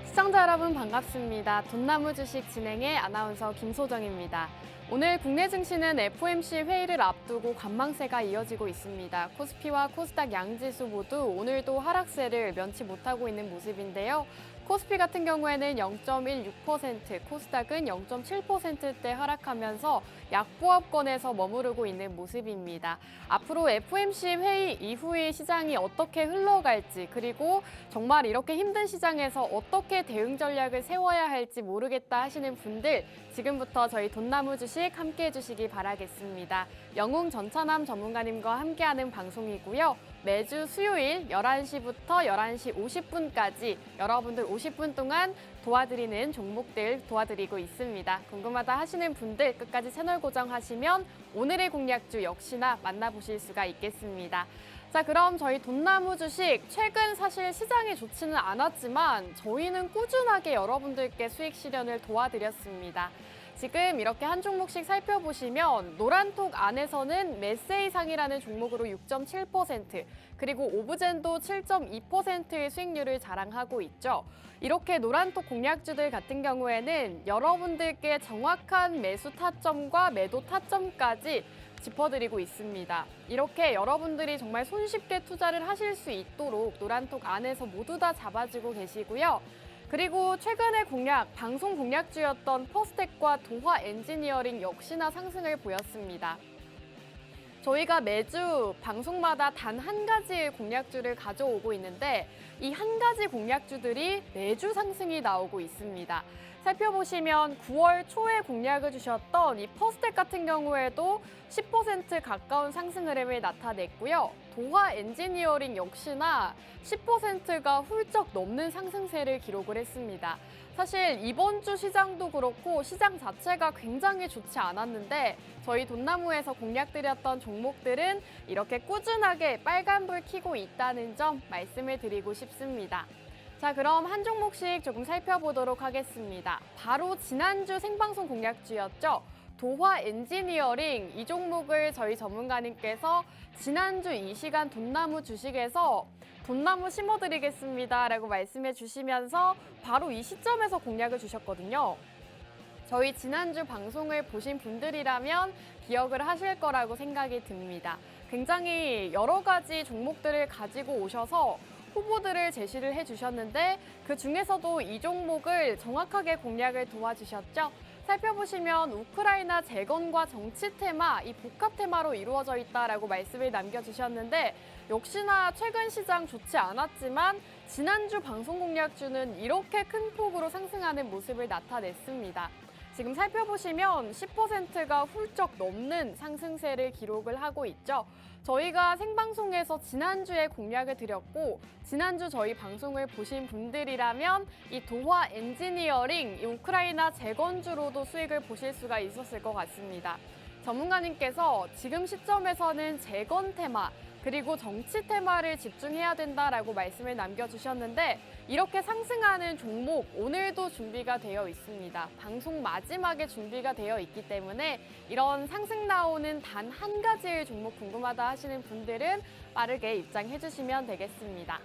시청자 여러분 반갑습니다. 돈나무 주식 진행의 아나운서 김소정입니다. 오늘 국내 증시는 FOMC 회의를 앞두고 관망세가 이어지고 있습니다. 코스피와 코스닥 양지수 모두 오늘도 하락세를 면치 못하고 있는 모습인데요. 코스피 같은 경우에는 0.16%, 코스닥은 0.7%대 하락하면서 약보합권에서 머무르고 있는 모습입니다. 앞으로 FOMC 회의 이후의 시장이 어떻게 흘러갈지, 그리고 정말 이렇게 힘든 시장에서 어떻게 대응 전략을 세워야 할지 모르겠다 하시는 분들, 지금부터 저희 돈나무 주식 함께해 주시기 바라겠습니다. 영웅 전차남 전문가님과 함께하는 방송이고요. 매주 수요일 11시부터 11시 50분까지 여러분들 50분 동안 도와드리는 종목들 도와드리고 있습니다. 궁금하다 하시는 분들 끝까지 채널 고정하시면 오늘의 공략주 역시나 만나보실 수가 있겠습니다. 자, 그럼 저희 돈나무 주식 최근 사실 시장이 좋지는 않았지만 저희는 꾸준하게 여러분들께 수익 실현을 도와드렸습니다. 지금 이렇게 한 종목씩 살펴보시면 노란톡 안에서는 메세이상이라는 종목으로 6.7%, 그리고 오브젠도 7.2%의 수익률을 자랑하고 있죠. 이렇게 노란톡 공략주들 같은 경우에는 여러분들께 정확한 매수 타점과 매도 타점까지 짚어드리고 있습니다. 이렇게 여러분들이 정말 손쉽게 투자를 하실 수 있도록 노란톡 안에서 모두 다 잡아주고 계시고요. 그리고 최근의 공략, 방송 공략주였던 퍼스텍과 도화 엔지니어링 역시나 상승을 보였습니다. 저희가 매주 방송마다 단 한 가지의 공략주를 가져오고 있는데 이 한 가지 공략주들이 매주 상승이 나오고 있습니다. 살펴보시면 9월 초에 공략을 주셨던 이 퍼스텍 같은 경우에도 10% 가까운 상승 흐름을 나타냈고요. 도화 엔지니어링 역시나 10%가 훌쩍 넘는 상승세를 기록을 했습니다. 사실 이번 주 시장도 그렇고 시장 자체가 굉장히 좋지 않았는데 저희 돈나무에서 공략드렸던 종목들은 이렇게 꾸준하게 빨간불 켜고 있다는 점 말씀을 드리고 싶습니다. 자, 그럼 한 종목씩 조금 살펴보도록 하겠습니다. 바로 지난주 생방송 공략주였죠. 도화 엔지니어링, 이 종목을 저희 전문가님께서 지난주 이 시간 돈나무 주식에서 돈나무 심어드리겠습니다 라고 말씀해 주시면서 바로 이 시점에서 공략을 주셨거든요. 저희 지난주 방송을 보신 분들이라면 기억을 하실 거라고 생각이 듭니다. 굉장히 여러 가지 종목들을 가지고 오셔서 후보들을 제시를 해주셨는데 그 중에서도 이 종목을 정확하게 공략을 도와주셨죠. 살펴보시면 우크라이나 재건과 정치 테마, 이 복합 테마로 이루어져 있다라고 말씀을 남겨주셨는데 역시나 최근 시장 좋지 않았지만 지난주 방송 공략주는 이렇게 큰 폭으로 상승하는 모습을 나타냈습니다. 지금 살펴보시면 10%가 훌쩍 넘는 상승세를 기록을 하고 있죠. 저희가 생방송에서 지난주에 공략을 드렸고 지난주 저희 방송을 보신 분들이라면 이 도화 엔지니어링, 이 우크라이나 재건주로도 수익을 보실 수가 있었을 것 같습니다. 전문가님께서 지금 시점에서는 재건 테마, 그리고 정치 테마를 집중해야 된다라고 말씀을 남겨주셨는데 이렇게 상승하는 종목 오늘도 준비가 되어 있습니다. 방송 마지막에 준비가 되어 있기 때문에 이런 상승 나오는 단 한 가지의 종목 궁금하다 하시는 분들은 빠르게 입장해 주시면 되겠습니다.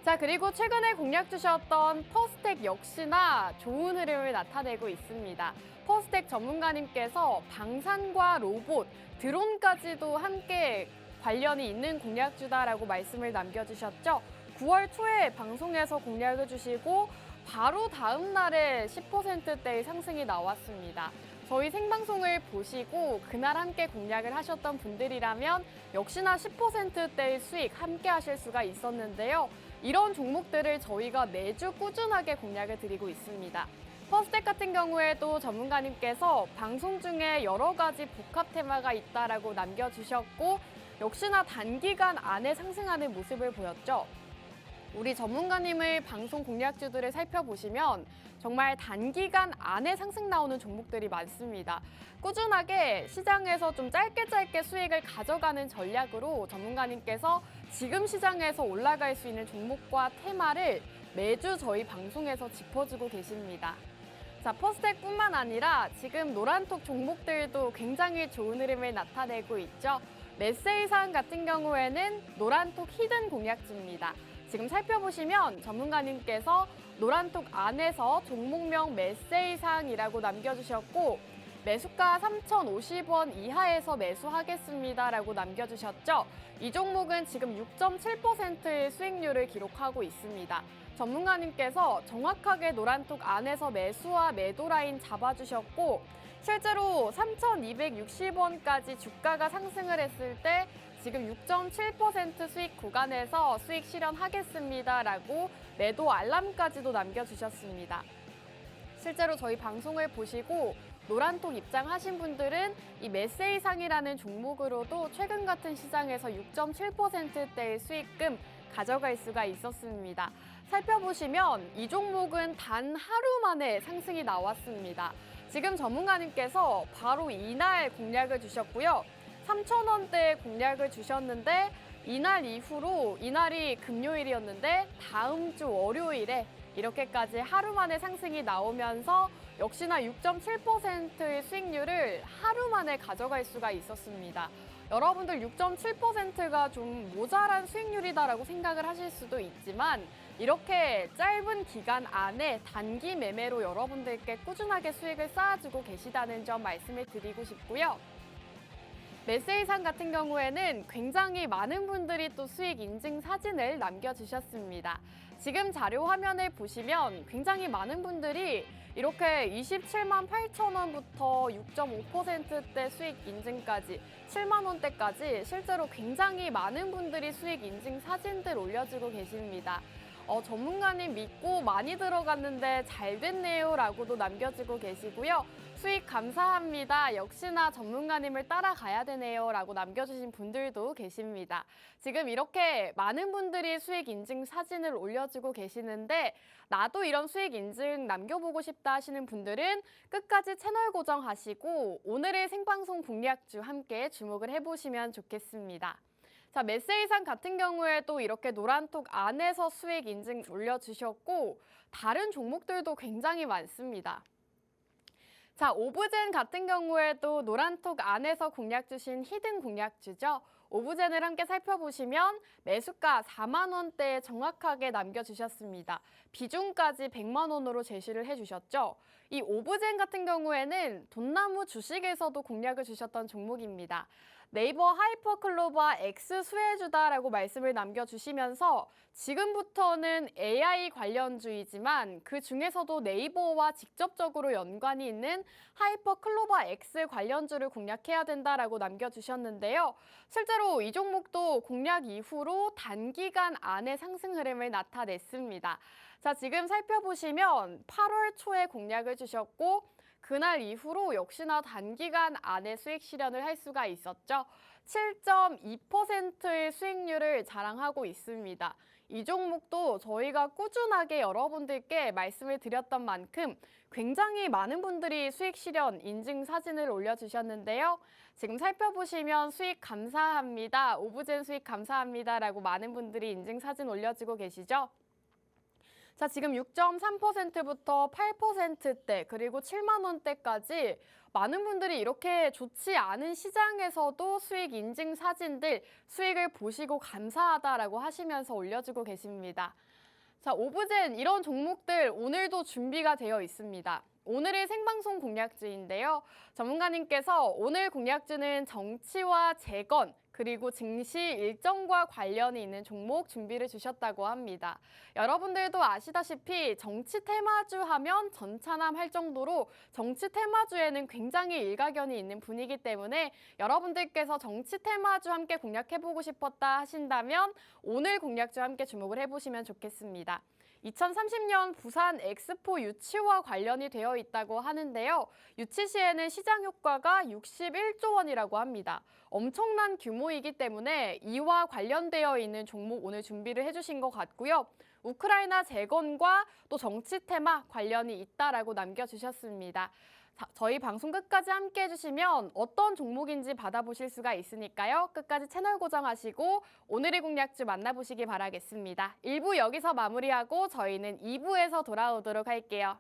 자, 그리고 최근에 공략 주셨던 퍼스텍 역시나 좋은 흐름을 나타내고 있습니다. 퍼스텍 전문가님께서 방산과 로봇, 드론까지도 함께 관련이 있는 공략주다라고 말씀을 남겨주셨죠. 9월 초에 방송에서 공략을 주시고 바로 다음 날에 10%대의 상승이 나왔습니다. 저희 생방송을 보시고 그날 함께 공략을 하셨던 분들이라면 역시나 10%대의 수익 함께 하실 수가 있었는데요. 이런 종목들을 저희가 매주 꾸준하게 공략을 드리고 있습니다. 퍼스텍 같은 경우에도 전문가님께서 방송 중에 여러 가지 복합 테마가 있다라고 남겨주셨고 역시나 단기간 안에 상승하는 모습을 보였죠. 우리 전문가님의 방송 공략주들을 살펴보시면 정말 단기간 안에 상승 나오는 종목들이 많습니다. 꾸준하게 시장에서 좀 짧게 수익을 가져가는 전략으로 전문가님께서 지금 시장에서 올라갈 수 있는 종목과 테마를 매주 저희 방송에서 짚어주고 계십니다. 자, 퍼스텍뿐만 아니라 지금 노란톡 종목들도 굉장히 좋은 흐름을 나타내고 있죠. 메세이상 같은 경우에는 노란톡 히든 공략주입니다. 지금 살펴보시면 전문가님께서 노란톡 안에서 종목명 메세이상이라고 남겨주셨고 매수가 3,050원 이하에서 매수하겠습니다라고 남겨주셨죠. 이 종목은 지금 6.7%의 수익률을 기록하고 있습니다. 전문가님께서 정확하게 노란톡 안에서 매수와 매도 라인 잡아주셨고 실제로 3,260원까지 주가가 상승을 했을 때 지금 6.7% 수익 구간에서 수익 실현하겠습니다라고 매도 알람까지도 남겨주셨습니다. 실제로 저희 방송을 보시고 노란톡 입장하신 분들은 이 메세이상이라는 종목으로도 최근 같은 시장에서 6.7%대의 수익금 가져갈 수가 있었습니다. 살펴보시면 이 종목은 단 하루 만에 상승이 나왔습니다. 지금 전문가님께서 바로 이날 공략을 주셨고요. 3,000원대의 공략을 주셨는데 이날 이후로 이날이 금요일이었는데 다음 주 월요일에 이렇게까지 하루 만에 상승이 나오면서 역시나 6.7%의 수익률을 하루 만에 가져갈 수가 있었습니다. 여러분들 6.7%가 좀 모자란 수익률이다라고 생각을 하실 수도 있지만 이렇게 짧은 기간 안에 단기 매매로 여러분들께 꾸준하게 수익을 쌓아주고 계시다는 점 말씀을 드리고 싶고요. 메세이상 같은 경우에는 굉장히 많은 분들이 또 수익 인증 사진을 남겨주셨습니다. 지금 자료 화면을 보시면 굉장히 많은 분들이 이렇게 27만 8천 원부터 6.5%대 수익 인증까지 7만 원대까지 실제로 굉장히 많은 분들이 수익 인증 사진들 올려주고 계십니다. 전문가님 믿고 많이 들어갔는데 잘 됐네요 라고도 남겨주고 계시고요. 수익 감사합니다. 역시나 전문가님을 따라가야 되네요 라고 남겨주신 분들도 계십니다. 지금 이렇게 많은 분들이 수익 인증 사진을 올려주고 계시는데 나도 이런 수익 인증 남겨보고 싶다 하시는 분들은 끝까지 채널 고정하시고 오늘의 생방송 공략주 함께 주목을 해보시면 좋겠습니다. 자, 메세이상 같은 경우에도 이렇게 노란톡 안에서 수익 인증 올려주셨고 다른 종목들도 굉장히 많습니다. 자, 오브젠 같은 경우에도 노란톡 안에서 공략 주신 히든 공략주죠. 오브젠을 함께 살펴보시면 매수가 4만 원대에 정확하게 남겨주셨습니다. 비중까지 100만 원으로 제시를 해주셨죠. 이 오브젠 같은 경우에는 돈나무 주식에서도 공략을 주셨던 종목입니다. 네이버 하이퍼클로바 X 수혜주다라고 말씀을 남겨주시면서 지금부터는 AI 관련주이지만 그 중에서도 네이버와 직접적으로 연관이 있는 하이퍼클로바 X 관련주를 공략해야 된다라고 남겨주셨는데요. 실제로 이 종목도 공략 이후로 단기간 안에 상승 흐름을 나타냈습니다. 자, 지금 살펴보시면 8월 초에 공략을 주셨고 그날 이후로 역시나 단기간 안에 수익 실현을 할 수가 있었죠. 7.2%의 수익률을 자랑하고 있습니다. 이 종목도 저희가 꾸준하게 여러분들께 말씀을 드렸던 만큼 굉장히 많은 분들이 수익 실현 인증 사진을 올려주셨는데요. 지금 살펴보시면 수익 감사합니다. 오브젠 수익 감사합니다라고 많은 분들이 인증 사진 올려주고 계시죠. 자, 지금 6.3%부터 8%대 그리고 7만 원대까지 많은 분들이 이렇게 좋지 않은 시장에서도 수익 인증 사진들 수익을 보시고 감사하다라고 하시면서 올려주고 계십니다. 자, 오브젠 이런 종목들 오늘도 준비가 되어 있습니다. 오늘의 생방송 공략주인데요. 전문가님께서 오늘 공략주는 정치와 재건 그리고 증시 일정과 관련이 있는 종목 준비를 주셨다고 합니다. 여러분들도 아시다시피 정치 테마주 하면 전차남 할 정도로 정치 테마주에는 굉장히 일가견이 있는 분위기 때문에 여러분들께서 정치 테마주 함께 공략해보고 싶었다 하신다면 오늘 공략주 함께 주목을 해보시면 좋겠습니다. 2030년 부산 엑스포 유치와 관련이 되어 있다고 하는데요. 유치 시에는 시장 효과가 61조 원이라고 합니다. 엄청난 규모이기 때문에 이와 관련되어 있는 종목 오늘 준비를 해주신 것 같고요. 우크라이나 재건과 또 정치 테마 관련이 있다라고 남겨주셨습니다. 저희 방송 끝까지 함께 해주시면 어떤 종목인지 받아보실 수가 있으니까요. 끝까지 채널 고정하시고 오늘의 공략주 만나보시기 바라겠습니다. 1부 여기서 마무리하고 저희는 2부에서 돌아오도록 할게요.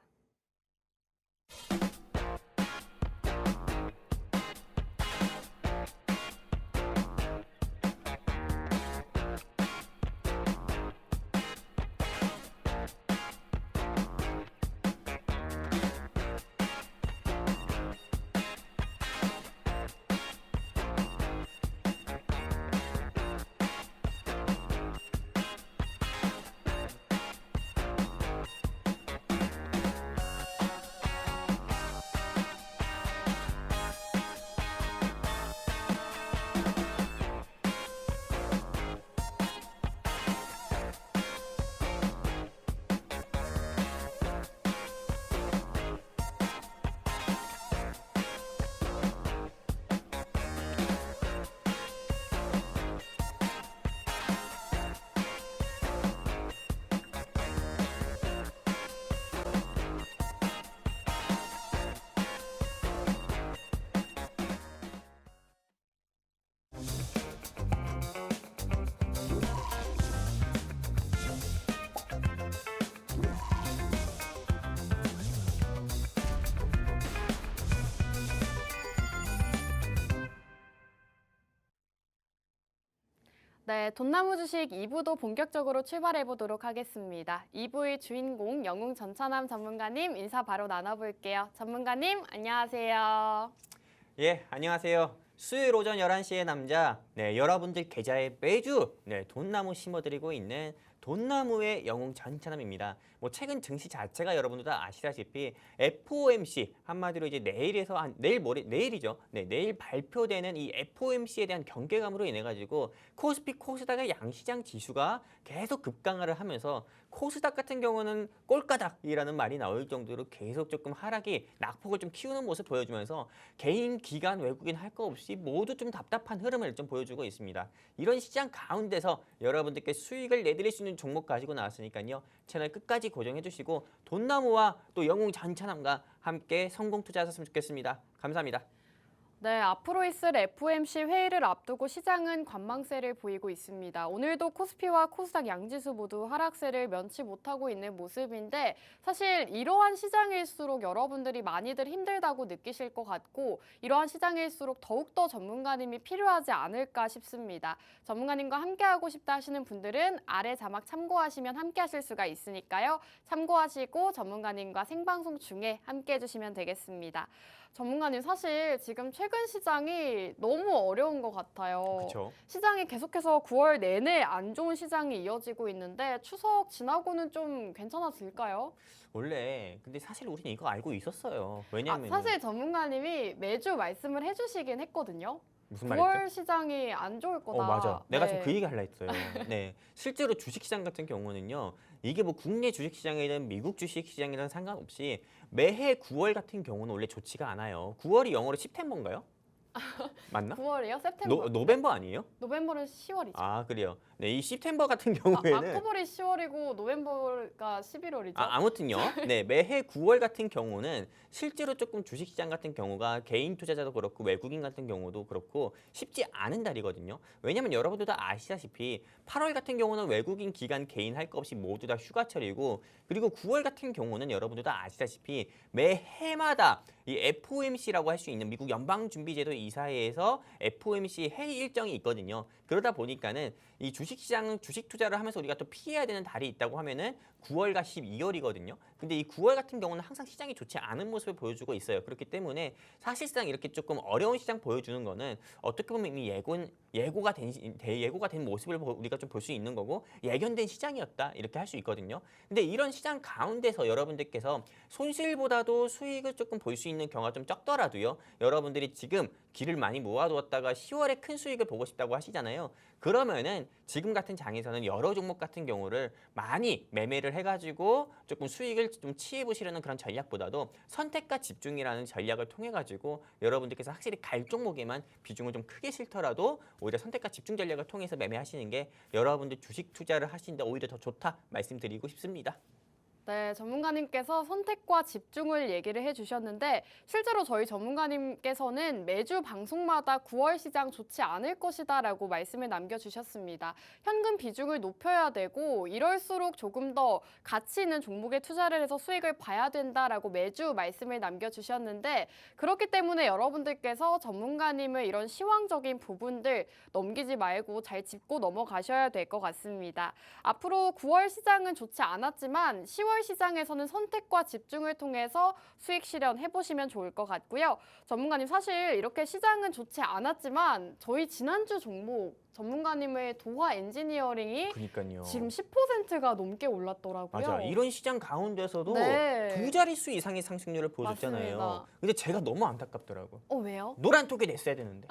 네, 돈나무 주식 2부도 본격적으로 출발해 보도록 하겠습니다. 2부의 주인공 영웅 전찬남 전문가님 인사 바로 나눠볼게요. 전문가님 안녕하세요. 예, 안녕하세요. 수요일 오전 11시의 남자, 여러분들 계좌에 매주 돈나무 심어드리고 있는 돈나무의 영웅 전찬남입니다. 최근 증시 자체가 여러분들 다 아시다시피 FOMC, 한마디로 이제 내일에서 내일이죠. 내일 발표되는 이 FOMC에 대한 경계감으로 인해 가지고 코스피 코스닥의 양시장 지수가 계속 급강하를 하면서 코스닥 같은 경우는 꼴까닥이라는 말이 나올 정도로 계속 조금 하락이 낙폭을 좀 키우는 모습 보여주면서 개인, 기관, 외국인 할 거 없이 모두 좀 답답한 흐름을 좀 보여주고 있습니다. 이런 시장 가운데서 여러분들께 수익을 내드릴 수 있는 종목 가지고 나왔으니까요. 채널 끝까지 고정해 주시고 돈나무와 또 영웅 전찬남과 함께 성공 투자하셨으면 좋겠습니다. 감사합니다. 네, 앞으로 있을 FOMC 회의를 앞두고 시장은 관망세를 보이고 있습니다. 오늘도 코스피와 코스닥 양지수 모두 하락세를 면치 못하고 있는 모습인데 사실 이러한 시장일수록 여러분들이 많이들 힘들다고 느끼실 것 같고 이러한 시장일수록 더욱더 전문가님이 필요하지 않을까 싶습니다. 전문가님과 함께하고 싶다 하시는 분들은 아래 자막 참고하시면 함께하실 수가 있으니까요. 참고하시고 전문가님과 생방송 중에 함께해 주시면 되겠습니다. 전문가님 사실 지금 최근 시장이 너무 어려운 것 같아요. 그렇죠. 시장이 계속해서 9월 내내 안 좋은 시장이 이어지고 있는데 추석 지나고는 좀 괜찮아질까요? 원래 근데 사실 우리는 이거 알고 있었어요. 왜냐면 사실 전문가님이 매주 말씀을 해주시긴 했거든요. 무슨 9월 말이죠? 시장이 안 좋을 거다. 맞아. 내가 네. 지금 그 얘기 하려 했어요. 네. 실제로 주식시장 같은 경우는요. 이게 국내 주식시장이든 미국 주식시장이든 상관없이 매해 9월 같은 경우는 원래 좋지가 않아요. 9월이 영어로 september인가요? 맞나? 9월이요? september. 노벰버 아니에요? 노벰버는 10월이죠. 아, 그래요. 네, 이 september 같은 경우에는 옥토버이 10월이고 노벰버가 11월이죠. 아무튼요. 네, 매해 9월 같은 경우는 실제로 조금 주식시장 같은 경우가 개인 투자자도 그렇고 외국인 같은 경우도 그렇고 쉽지 않은 달이거든요. 왜냐면 여러분들 다 아시다시피 8월 같은 경우는 외국인, 기관, 개인 할 거 없이 모두 다 휴가철이고 그리고 9월 같은 경우는 여러분들 다 아시다시피 매해마다 이 FOMC라고 할 수 있는 미국 연방준비제도 이사회에서 FOMC 회의 일정이 있거든요. 그러다 보니까는 이 주식시장 주식 투자를 하면서 우리가 또 피해야 되는 달이 있다고 하면은 9월과 12월이거든요. 근데 이 9월 같은 경우는 항상 시장이 좋지 않은 모습을 보여주고 있어요. 그렇기 때문에 사실상 이렇게 조금 어려운 시장 보여주는 거는 어떻게 보면 이미 예고가 된 모습을 우리가 좀 볼 수 있는 거고 예견된 시장이었다 이렇게 할 수 있거든요. 근데 이런 시장 가운데서 여러분들께서 손실보다도 수익을 조금 볼 수 있는 경우가 좀 적더라도요. 여러분들이 지금 길을 많이 모아두었다가 10월에 큰 수익을 보고 싶다고 하시잖아요. 그러면은 지금 같은 장에서는 여러 종목 같은 경우를 많이 매매를 해가지고 조금 수익을 좀 취해 보시려는 그런 전략보다도 선택과 집중이라는 전략을 통해 가지고 여러분들께서 확실히 갈 종목에만 비중을 좀 크게 싫더라도 오히려 선택과 집중 전략을 통해서 매매하시는 게 여러분들 주식 투자를 하시는데 오히려 더 좋다 말씀드리고 싶습니다. 네, 전문가님께서 선택과 집중을 얘기를 해주셨는데 실제로 저희 전문가님께서는 매주 방송마다 9월 시장 좋지 않을 것이다 라고 말씀을 남겨주셨습니다. 현금 비중을 높여야 되고 이럴수록 조금 더 가치 있는 종목에 투자를 해서 수익을 봐야 된다라고 매주 말씀을 남겨주셨는데 그렇기 때문에 여러분들께서 전문가님의 이런 시황적인 부분들 넘기지 말고 잘 짚고 넘어가셔야 될 것 같습니다. 앞으로 9월 시장은 좋지 않았지만 10월 시장에서는 선택과 집중을 통해서 수익 실현 해보시면 좋을 것 같고요. 전문가님 사실 이렇게 시장은 좋지 않았지만 저희 지난주 종목 전문가님의 도화 엔지니어링이 그러니까요. 지금 10%가 넘게 올랐더라고요. 맞아. 이런 시장 가운데서도 네. 두 자릿수 이상의 상승률을 보여줬잖아요. 맞습니다. 근데 제가 너무 안타깝더라고. 왜요? 노란톡에 냈어야 되는데.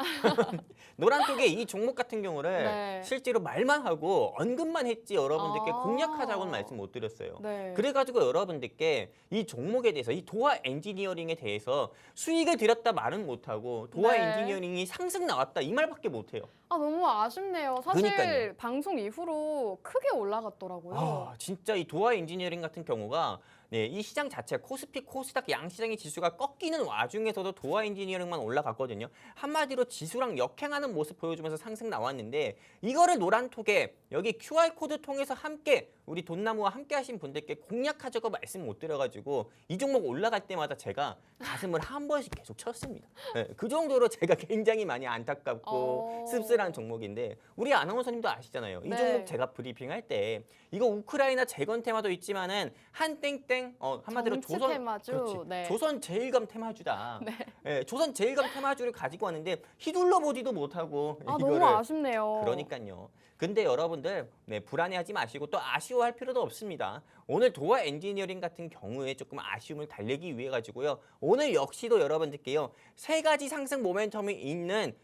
노란톡에 이 종목 같은 경우를 네. 실제로 말만 하고 언급만 했지 여러분들께 아. 공략하자고는 말씀 못 드렸어요. 네. 그래가지고 여러분들께 이 종목에 대해서 이 도화 엔지니어링에 대해서 수익을 들였다 말은 못하고 도화 네. 엔지니어링이 상승 나왔다 이 말밖에 못해요. 너무 아쉽네요. 사실 그러니까요. 방송 이후로 크게 올라갔더라고요. 진짜 이 도화 엔지니어링 같은 경우가 네, 이 시장 자체 코스피, 코스닥 양 시장의 지수가 꺾이는 와중에서도 도화 엔지니어링만 올라갔거든요. 한마디로 지수랑 역행하는 모습 보여주면서 상승 나왔는데 이거를 노란톡에 여기 QR코드 통해서 함께 우리 돈나무와 함께 하신 분들께 공략하자고 말씀 못 드려가지고 이 종목 올라갈 때마다 제가 가슴을 한 번씩 계속 쳤습니다. 네, 그 정도로 제가 굉장히 많이 안타깝고 씁쓸한 종목인데 우리 아나운서님도 아시잖아요. 이 네. 종목 제가 브리핑할 때 이거 우크라이나 재건 테마도 있지만은 한 땡땡 한마디로 정치 테마주. 그렇지. 네. 조선 제일검 테마주다. 네, 조선 제일검 테마주를 가지고 왔는데 휘둘러 보지도 못하고 너무 이거를 아쉽네요. 그러니까요. 근데 여러분들 불안해하지 마시고 또 아쉬워할 필요도 없습니다. 오늘 도화 엔지니어링 같은 경우에 조금 아쉬움을 달래기 위해 가지고요. 오늘 역시도 여러분들께요. 세 가지 상승 모멘텀이 있는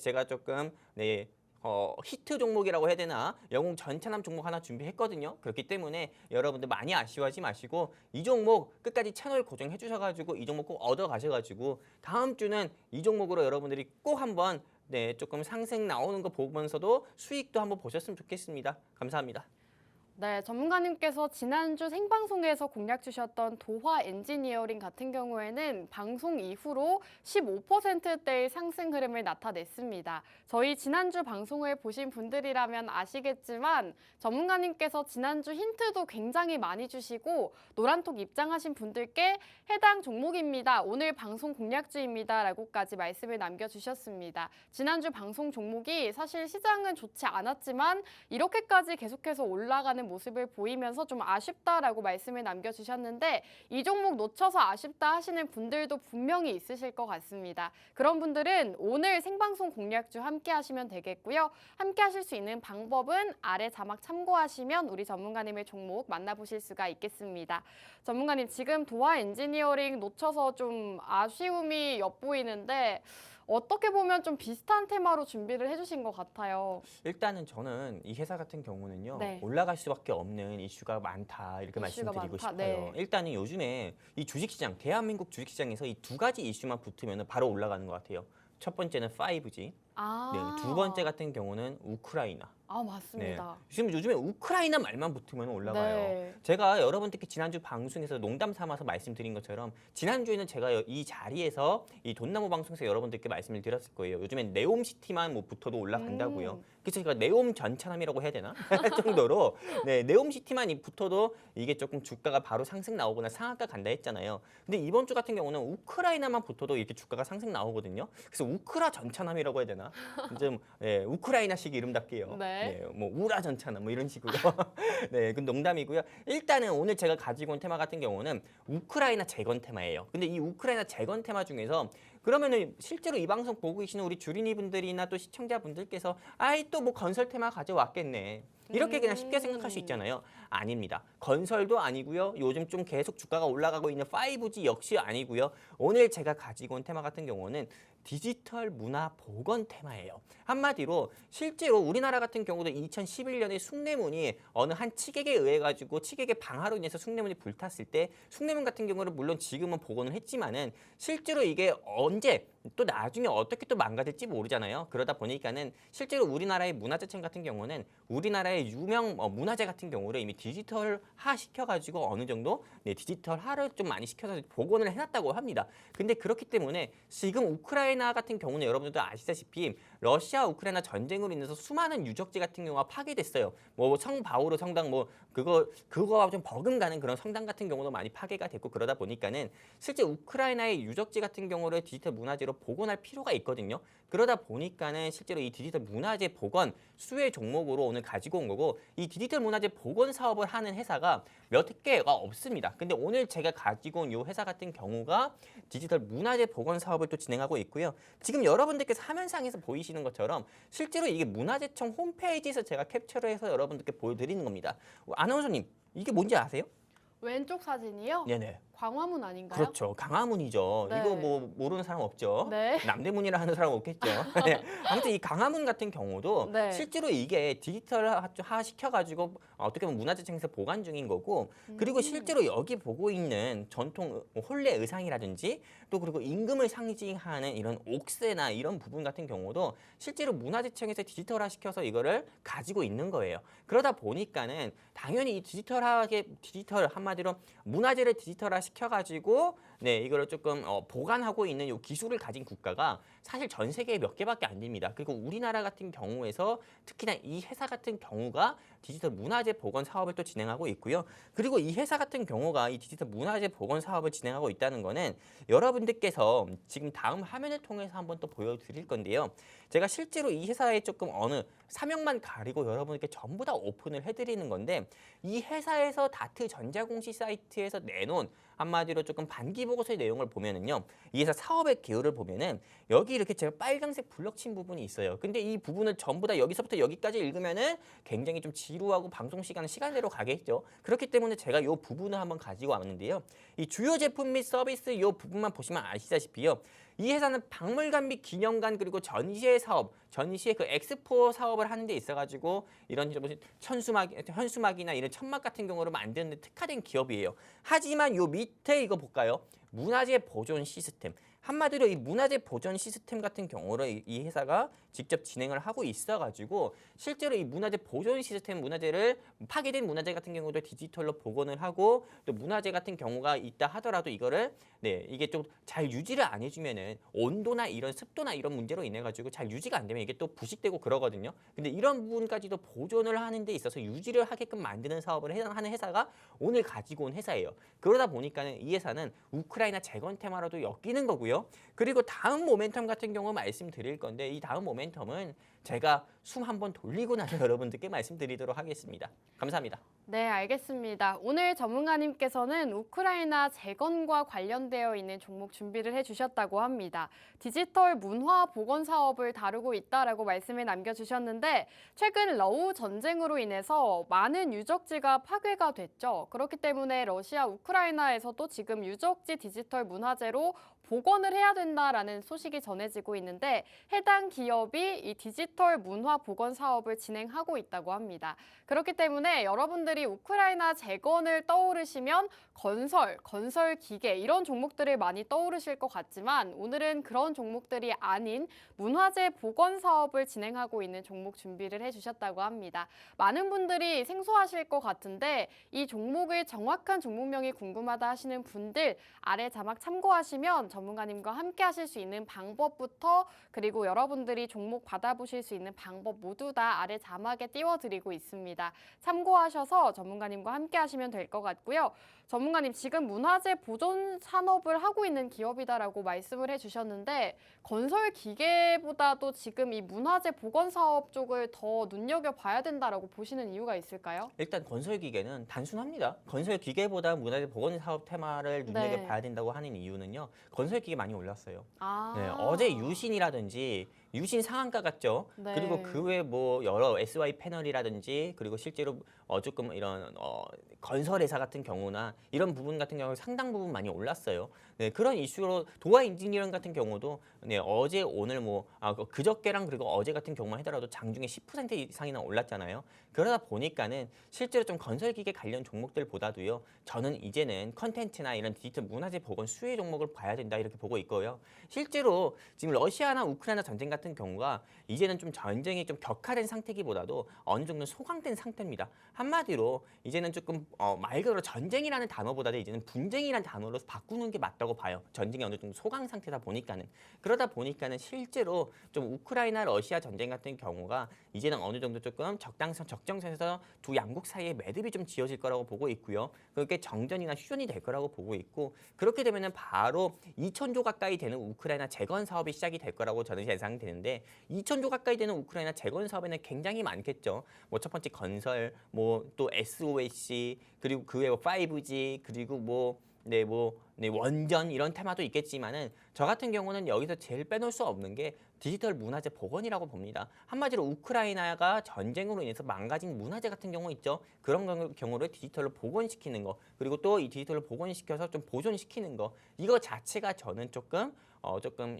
제가 조금 히트 종목이라고 해야 되나 영웅 전차남 종목 하나 준비했거든요. 그렇기 때문에 여러분들 많이 아쉬워하지 마시고 이 종목 끝까지 채널 고정해 주셔가지고 이 종목 꼭 얻어 가셔가지고 다음 주는 이 종목으로 여러분들이 꼭 한번 조금 상승 나오는 거 보면서도 수익도 한번 보셨으면 좋겠습니다. 감사합니다. 네, 전문가님께서 지난주 생방송에서 공략 주셨던 도화 엔지니어링 같은 경우에는 방송 이후로 15%대의 상승 흐름을 나타냈습니다. 저희 지난주 방송을 보신 분들이라면 아시겠지만 전문가님께서 지난주 힌트도 굉장히 많이 주시고 노란톡 입장하신 분들께 해당 종목입니다. 오늘 방송 공략주입니다. 라고까지 말씀을 남겨주셨습니다. 지난주 방송 종목이 사실 시장은 좋지 않았지만 이렇게까지 계속해서 올라가는 모습을 보이면서 좀 아쉽다라고 말씀을 남겨주셨는데 이 종목 놓쳐서 아쉽다 하시는 분들도 분명히 있으실 것 같습니다. 그런 분들은 오늘 생방송 공략주 함께 하시면 되겠고요. 함께 하실 수 있는 방법은 아래 자막 참고하시면 우리 전문가님의 종목 만나보실 수가 있겠습니다. 전문가님 지금 도화 엔지니어링 놓쳐서 좀 아쉬움이 엿보이는데 어떻게 보면 좀 비슷한 테마로 준비를 해주신 것 같아요. 일단은 저는 이 회사 같은 경우는요. 네. 올라갈 수밖에 없는 이슈가 많다 이렇게 이슈가 말씀드리고 많다. 싶어요. 네. 일단은 요즘에 이 주식시장, 대한민국 주식시장에서 이 두 가지 이슈만 붙으면 바로 올라가는 것 같아요. 첫 번째는 5G, 두 번째 같은 경우는 우크라이나. 맞습니다. 지금 요즘에 우크라이나 말만 붙으면 올라가요. 네. 제가 여러분들께 지난주 방송에서 농담 삼아서 말씀드린 것처럼 지난주에는 제가 이 자리에서 이 돈나무 방송에서 여러분들께 말씀을 드렸을 거예요. 요즘엔 네옴시티만 붙어도 올라간다고요. 그래서 제가 네옴 전차남이라고 해야 되나? 할 정도로 네옴시티만 붙어도 이게 조금 주가가 바로 상승 나오거나 상한가 간다 했잖아요. 근데 이번 주 같은 경우는 우크라이나만 붙어도 이렇게 주가가 상승 나오거든요. 그래서 우크라 전차남이라고 해야 되나? 좀 우크라이나식 이름답게요. 네. 뭐 우라 전차남 뭐 이런 식으로. 그 농담이고요. 일단은 오늘 제가 가지고 온 테마 같은 경우는 우크라이나 재건 테마예요. 근데 이 우크라이나 재건 테마 중에서 그러면은 실제로 이 방송 보고 계시는 우리 주린이 분들이나 또 시청자분들께서 또 뭐 건설 테마 가져왔겠네. 이렇게 그냥 쉽게 생각할 수 있잖아요. 아닙니다. 건설도 아니고요. 요즘 좀 계속 주가가 올라가고 있는 5G 역시 아니고요. 오늘 제가 가지고 온 테마 같은 경우는 디지털 문화 복원 테마예요. 한마디로 실제로 우리나라 같은 경우도 2011년에 숭례문이 어느 한 측에게 의해 가지고 측에게 방화로 인해서 숭례문이 불탔을 때 숭례문 같은 경우는 물론 지금은 복원을 했지만은 실제로 이게 언제 또 나중에 어떻게 또 망가질지 모르잖아요. 그러다 보니까는 실제로 우리나라의 문화재청 같은 경우는 우리나라의 유명 문화재 같은 경우를 이미 디지털화 시켜가지고 어느 정도 디지털화를 좀 많이 시켜서 복원을 해놨다고 합니다. 근데 그렇기 때문에 지금 우크라이나 같은 경우는 여러분들도 아시다시피 러시아 우크라이나 전쟁으로 인해서 수많은 유적지 같은 경우가 파괴됐어요. 뭐 성바오르 성당 그거와 좀 버금가는 그런 성당 같은 경우도 많이 파괴가 됐고 그러다 보니까는 실제 우크라이나의 유적지 같은 경우를 디지털 문화재로 복원할 필요가 있거든요. 그러다 보니까는 실제로 이 디지털 문화재 복원 수혜 종목으로 오늘 가지고 온 거고 이 디지털 문화재 복원 사업을 하는 회사가 몇 개가 없습니다. 근데 오늘 제가 가지고 온 이 회사 같은 경우가 디지털 문화재 복원 사업을 또 진행하고 있고요. 지금 여러분들께서 화면상에서 보이시는 것처럼 실제로 이게 문화재청 홈페이지에서 제가 캡처를 해서 여러분들께 보여드리는 겁니다. 아나운서님 이게 뭔지 아세요? 왼쪽 사진이요? 네네. 광화문 아닌가요? 그렇죠. 강화문이죠. 네. 이거 뭐 모르는 사람 없죠. 네. 남대문이라 하는 사람 없겠죠. 네. 아무튼 이 강화문 같은 경우도 네. 실제로 이게 디지털화 시켜가지고 어떻게 보면 문화재청에서 보관 중인 거고, 그리고 실제로 여기 보고 있는 전통 혼례 의상이라든지 또 그리고 임금을 상징하는 이런 옥새나 이런 부분 같은 경우도 실제로 문화재청에서 디지털화 시켜서 이거를 가지고 있는 거예요. 그러다 보니까는 당연히 이 디지털 한마디로 문화재를 디지털화 시켜가지고 네 이거를 조금 보관하고 있는 이 기술을 가진 국가가 사실 전 세계에 몇 개밖에 안 됩니다. 그리고 우리나라 같은 경우에서 특히나 이 회사 같은 경우가 디지털 문화재 복원 사업을 또 진행하고 있고요. 그리고 이 회사 같은 경우가 이 디지털 문화재 복원 사업을 진행하고 있다는 거는 여러분들께서 지금 다음 화면을 통해서 한번 또 보여드릴 건데요. 제가 실제로 이 회사에 조금 어느 사명만 가리고 여러분께 전부 다 오픈을 해드리는 건데, 이 회사에서 다트 전자공시 사이트에서 내놓은 한마디로 조금 반기 보고서의 내용을 보면은요, 이 회사 사업의 기여를 보면은 여기 이렇게 제가 빨간색 블럭 친 부분이 있어요. 근데 이 부분을 전부 다 여기서부터 여기까지 읽으면은 굉장히 좀 지루하고 방송 시간은 시간대로 가겠죠. 그렇기 때문에 제가 이 부분을 한번 가지고 왔는데요. 이 주요 제품 및 서비스 이 부분만 보시면 아시다시피요. 이 회사는 박물관 및 기념관 그리고 전시회 사업, 전시회 그 엑스포 사업을 하는 데 있어가지고 이런 현수막이나 이런 천막 같은 경우를 만드는 데 특화된 기업이에요. 하지만 요 밑에 이거 볼까요? 문화재 보존 시스템. 한마디로 이 문화재 보존 시스템 같은 경우를 이 회사가 직접 진행을 하고 있어가지고 실제로 이 문화재 보존 시스템 문화재를 파괴된 문화재 같은 경우도 디지털로 복원을 하고 또 문화재 같은 경우가 있다 하더라도 이거를 네 이게 좀 잘 유지를 안 해주면은 온도나 이런 습도나 이런 문제로 인해 가지고 잘 유지가 안 되면 이게 또 부식되고 그러거든요. 근데 이런 부분까지도 보존을 하는 데 있어서 유지를 하게끔 만드는 사업을 하는 회사가 오늘 가지고 온 회사예요. 그러다 보니까는 이 회사는 우크라이나 재건 테마로도 엮이는 거고요. 그리고 다음 모멘텀 같은 경우 말씀드릴 건데, 이 다음 모멘텀은 제가 숨 한번 돌리고 나서 여러분들께 말씀드리도록 하겠습니다. 감사합니다. 네, 알겠습니다. 오늘 전문가님께서는 우크라이나 재건과 관련되어 있는 종목 준비를 해주셨다고 합니다. 디지털 문화 복원 사업을 다루고 있다라고 말씀을 남겨주셨는데, 최근 러우 전쟁으로 인해서 많은 유적지가 파괴가 됐죠. 그렇기 때문에 러시아 우크라이나에서도 지금 유적지 디지털 문화재로 복원을 해야 된다라는 소식이 전해지고 있는데, 해당 기업이 이 디지털 문화 복원 사업을 진행하고 있다고 합니다. 그렇기 때문에 여러분들이 우크라이나 재건을 떠오르시면 건설 기계 이런 종목들을 많이 떠오르실 것 같지만, 오늘은 그런 종목들이 아닌 문화재 복원 사업을 진행하고 있는 종목 준비를 해주셨다고 합니다. 많은 분들이 생소하실 것 같은데 이 종목의 정확한 종목명이 궁금하다 하시는 분들 아래 자막 참고하시면 전문가님과 함께 하실 수 있는 방법부터 그리고 여러분들이 종목 받아보실 수 있는 방법 모두 다 아래 자막에 띄워드리고 있습니다. 참고하셔서 전문가님과 함께 하시면 될 것 같고요. 전문가님, 지금 문화재 보존 산업을 하고 있는 기업이다라고 말씀을 해주셨는데, 건설 기계보다도 지금 이 문화재 복원 사업 쪽을 더 눈여겨봐야 된다라고 보시는 이유가 있을까요? 일단 건설 기계는 단순합니다. 건설 기계보다 문화재 복원 사업 테마를 눈여겨봐야 된다고 하는 이유는요. 건설 기계 많이 올랐어요. 네, 어제 유신이라든지 유신 상한가 같죠. 네. 그리고 그 외에 뭐 여러 SY 패널이라든지 그리고 실제로 조금 이런 건설 회사 같은 경우나 이런 부분 같은 경우 상당 부분 많이 올랐어요. 네, 그런 이슈로 도화 인지니어링 같은 경우도 네, 어제 오늘 그저께랑 그리고 어제 같은 경우만 하더라도 장중에 10% 이상이나 올랐잖아요. 그러다 보니까는 실제로 좀 건설 기계 관련 종목들보다도요. 저는 이제는 컨텐츠나 이런 디지털 문화재 복원 수혜 종목을 봐야 된다 이렇게 보고 있고요. 실제로 지금 러시아나 우크라이나 전쟁 같은 경우가 이제는 좀 전쟁이 좀 격화된 상태기보다도 어느 정도 소강된 상태입니다. 한마디로 이제는 조금 말 그대로 전쟁이라는 단어보다도 이제는 분쟁이라는 단어로 바꾸는 게 맞다고 봐요. 전쟁이 어느 정도 소강 상태다 보니까는. 그러다 보니까는 실제로 좀 우크라이나 러시아 전쟁 같은 경우가 이제는 어느 정도 조금 적정선에서 두 양국 사이에 매듭이 좀 지어질 거라고 보고 있고요. 그렇게 정전이나 휴전이 될 거라고 보고 있고, 그렇게 되면은 바로 2,000조 가까이 되는 우크라이나 재건 사업이 시작이 될 거라고 저는 예상되는데, 2,000조 가까이 되는 우크라이나 재건 사업에는 굉장히 많겠죠. 뭐 첫 번째 건설, 뭐 또 SOC, 그리고 그 외에 5G, 그리고 네, 원전 이런 테마도 있겠지만은 저 같은 경우는 여기서 제일 빼놓을 수 없는 게 디지털 문화재 복원이라고 봅니다. 한마디로 우크라이나가 전쟁으로 인해서 망가진 문화재 같은 경우 있죠. 그런 경우를 디지털로 복원시키는 거, 그리고 또 이 디지털로 복원시켜서 좀 보존시키는 거, 이거 자체가 저는 조금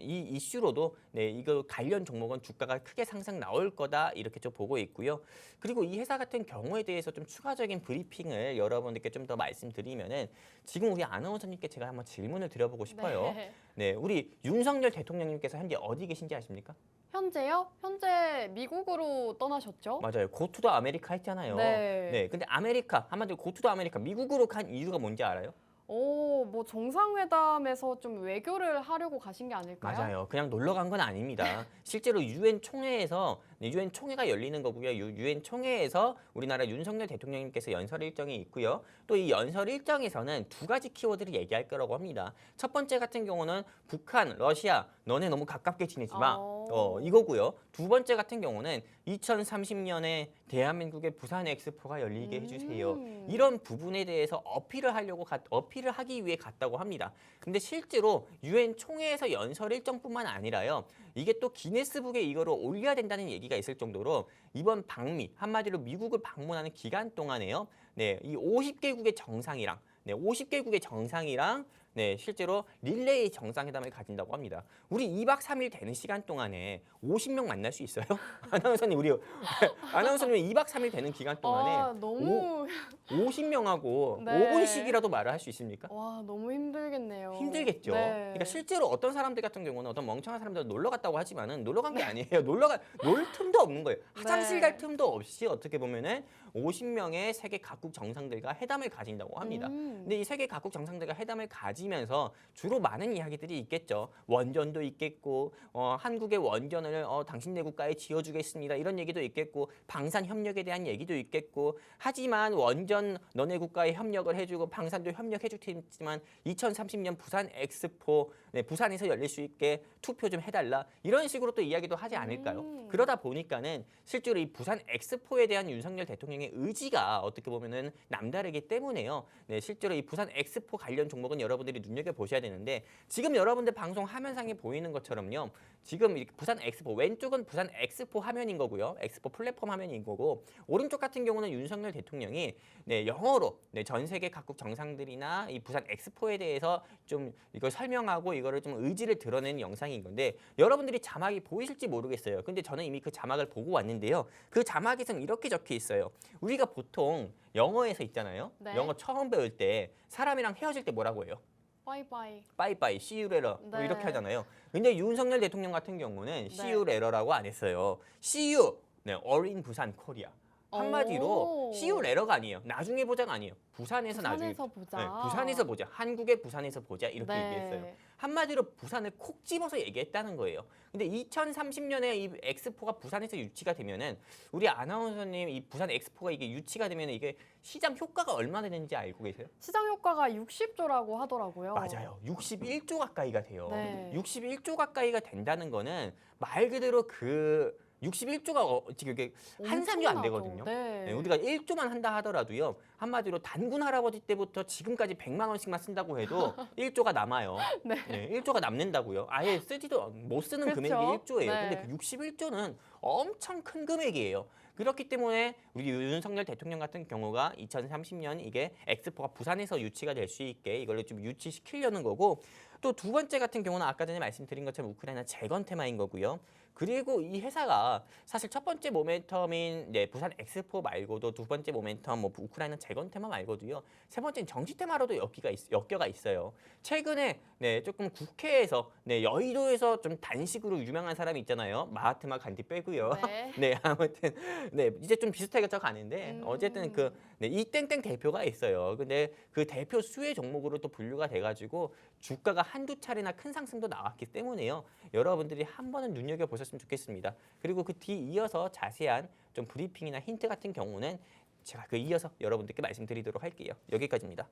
이 이슈로도 네, 이거 관련 종목은 주가가 크게 상승 나올 거다 이렇게 좀 보고 있고요. 그리고 이 회사 같은 경우에 대해서 좀 추가적인 브리핑을 여러분들께 좀 더 말씀드리면은 지금 우리 아나운서님께 제가 한번 질문을 드려보고 싶어요. 네. 네, 우리 윤석열 대통령님께서 현재 어디 계신지 아십니까? 현재요? 현재 미국으로 떠나셨죠? 맞아요. 고투더 아메리카 했잖아요. 네. 네, 근데 아메리카 한마디로 고투더 아메리카 미국으로 간 이유가 뭔지 알아요? 뭐 정상회담에서 좀 외교를 하려고 가신 게 아닐까요? 맞아요. 그냥 놀러 간 건 아닙니다. 실제로 유엔 총회에서 유엔 총회가 열리는 거고요. 유엔 총회에서 우리나라 윤석열 대통령님께서 연설 일정이 있고요. 또 이 연설 일정에서는 두 가지 키워드를 얘기할 거라고 합니다. 첫 번째 같은 경우는 북한, 러시아, 너네 너무 가깝게 지내지 마. 이거고요. 두 번째 같은 경우는 2030년에 대한민국의 부산 엑스포가 열리게 해주세요. 이런 부분에 대해서 어필을 하기 위해 갔다고 합니다. 근데 실제로 유엔 총회에서 연설 일정뿐만 아니라요. 이게 또 기네스북에 이거를 올려야 된다는 얘기가 있을 정도로 이번 방미, 한마디로 미국을 방문하는 기간 동안에요. 네, 이 50개국의 정상이랑 네, 50개국의 정상이랑 네, 실제로 릴레이 정상회담을 가진다고 합니다. 우리 2박 3일 되는 시간 동안에 50명 만날 수 있어요? 아나운서님, 우리 아나운서님 2박 3일 되는 기간 동안에 너무 50명하고 네. 5분씩이라도 말을 할 수 있습니까? 와, 너무 힘들겠네요. 힘들겠죠. 네. 그러니까 실제로 어떤 사람들 같은 경우는 어떤 멍청한 사람들 놀러 갔다고 하지만은 놀러 간 게 아니에요. 놀 틈도 없는 거예요. 화장실 네. 갈 틈도 없이 어떻게 보면은 50명의 세계 각국 정상들과 회담을 가진다고 합니다. 근데 이 세계 각국 정상들과 회담을 가지면서 주로 많은 이야기들이 있겠죠. 원전도 있겠고, 한국의 원전을 당신네 국가에 지어주겠습니다. 이런 얘기도 있겠고, 방산 협력에 대한 얘기도 있겠고, 하지만 원전 너네 국가에 협력을 해주고 방산도 협력해줄 테지만 2030년 부산 엑스포 네, 부산에서 열릴 수 있게 투표 좀 해달라 이런 식으로 또 이야기도 하지 않을까요? 그러다 보니까는 실제로 이 부산 엑스포에 대한 윤석열 대통령의 의지가 어떻게 보면은 남다르기 때문에요. 네, 실제로 이 부산 엑스포 관련 종목은 여러분들이 눈여겨 보셔야 되는데 지금 여러분들 방송 화면상에 보이는 것처럼요. 지금 이렇게 부산 엑스포 왼쪽은 부산 엑스포 화면인 거고요. 엑스포 플랫폼 화면인 거고 오른쪽 같은 경우는 윤석열 대통령이 네, 영어로 네, 전 세계 각국 정상들이나 이 부산 엑스포에 대해서 좀 이걸 설명하고 이거를 좀 의지를 드러내는 영상인 건데 여러분들이 자막이 보이실지 모르겠어요. 근데 저는 이미 그 자막을 보고 왔는데요. 그 자막에서는 이렇게 적혀 있어요. 우리가 보통 영어에서 있잖아요. 네. 영어 처음 배울 때 사람이랑 헤어질 때 뭐라고 해요? 바이바이. 빠이빠이, see you later 뭐 네. 이렇게 하잖아요. 근데 윤석열 대통령 같은 경우는 see you later라고 안 했어요. see you, 네, all in 부산 코리아. 한마디로 see you later가 아니에요. 나중에 보자가 아니에요. 부산에서 나중에 보자. 네, 부산에서 보자. 한국의 부산에서 보자 이렇게 네. 얘기했어요. 한마디로 부산을 콕 집어서 얘기했다는 거예요. 근데 2030년에 이 엑스포가 부산에서 유치가 되면은 우리 아나운서님 이 부산 엑스포가 이게 유치가 되면 이게 시장 효과가 얼마나 되는지 알고 계세요? 시장 효과가 60조라고 하더라고요. 맞아요. 61조 가까이가 돼요. 네. 61조 가까이가 된다는 거는 말 그대로 그 61조가 지금 이게 한산이 안 되거든요. 네. 네, 우리가 1조만 한다 하더라도요. 한마디로 단군 할아버지 때부터 지금까지 100만 원씩만 쓴다고 해도 1조가 남아요. 네. 네, 1조가 남는다고요. 아예 쓰지도 못 쓰는 그렇죠. 금액이 1조예요. 네. 근데 그 61조는 엄청 큰 금액이에요. 그렇기 때문에 우리 윤석열 대통령 같은 경우가 2030년 이게 엑스포가 부산에서 유치가 될 수 있게 이걸로 좀 유치시키려는 거고 또 두 번째 같은 경우는 아까 전에 말씀드린 것처럼 우크라이나 재건 테마인 거고요. 그리고 이 회사가 사실 첫 번째 모멘텀인 네, 부산 엑스포 말고도 두 번째 모멘텀 뭐 우크라이나 재건 테마 말고도요. 세 번째는 정치 테마로도 엮여가 있어요. 최근에 네, 조금 국회에서 네, 여의도에서 좀 단식으로 유명한 사람이 있잖아요. 마하트마 간디 빼고요. 네. 네, 아무튼 네, 이제 좀 비슷하게 가는데 어쨌든 그 네, 이 땡땡 대표가 있어요. 근데 그 대표 수혜 종목으로 또 분류가 돼가지고 주가가 한두 차례나 큰 상승도 나왔기 때문에요. 여러분들이 한 번은 눈여겨 보셨으면 좋겠습니다. 그리고 그 뒤 이어서 자세한 좀 브리핑이나 힌트 같은 경우는 제가 그 이어서 여러분들께 말씀드리도록 할게요. 여기까지입니다.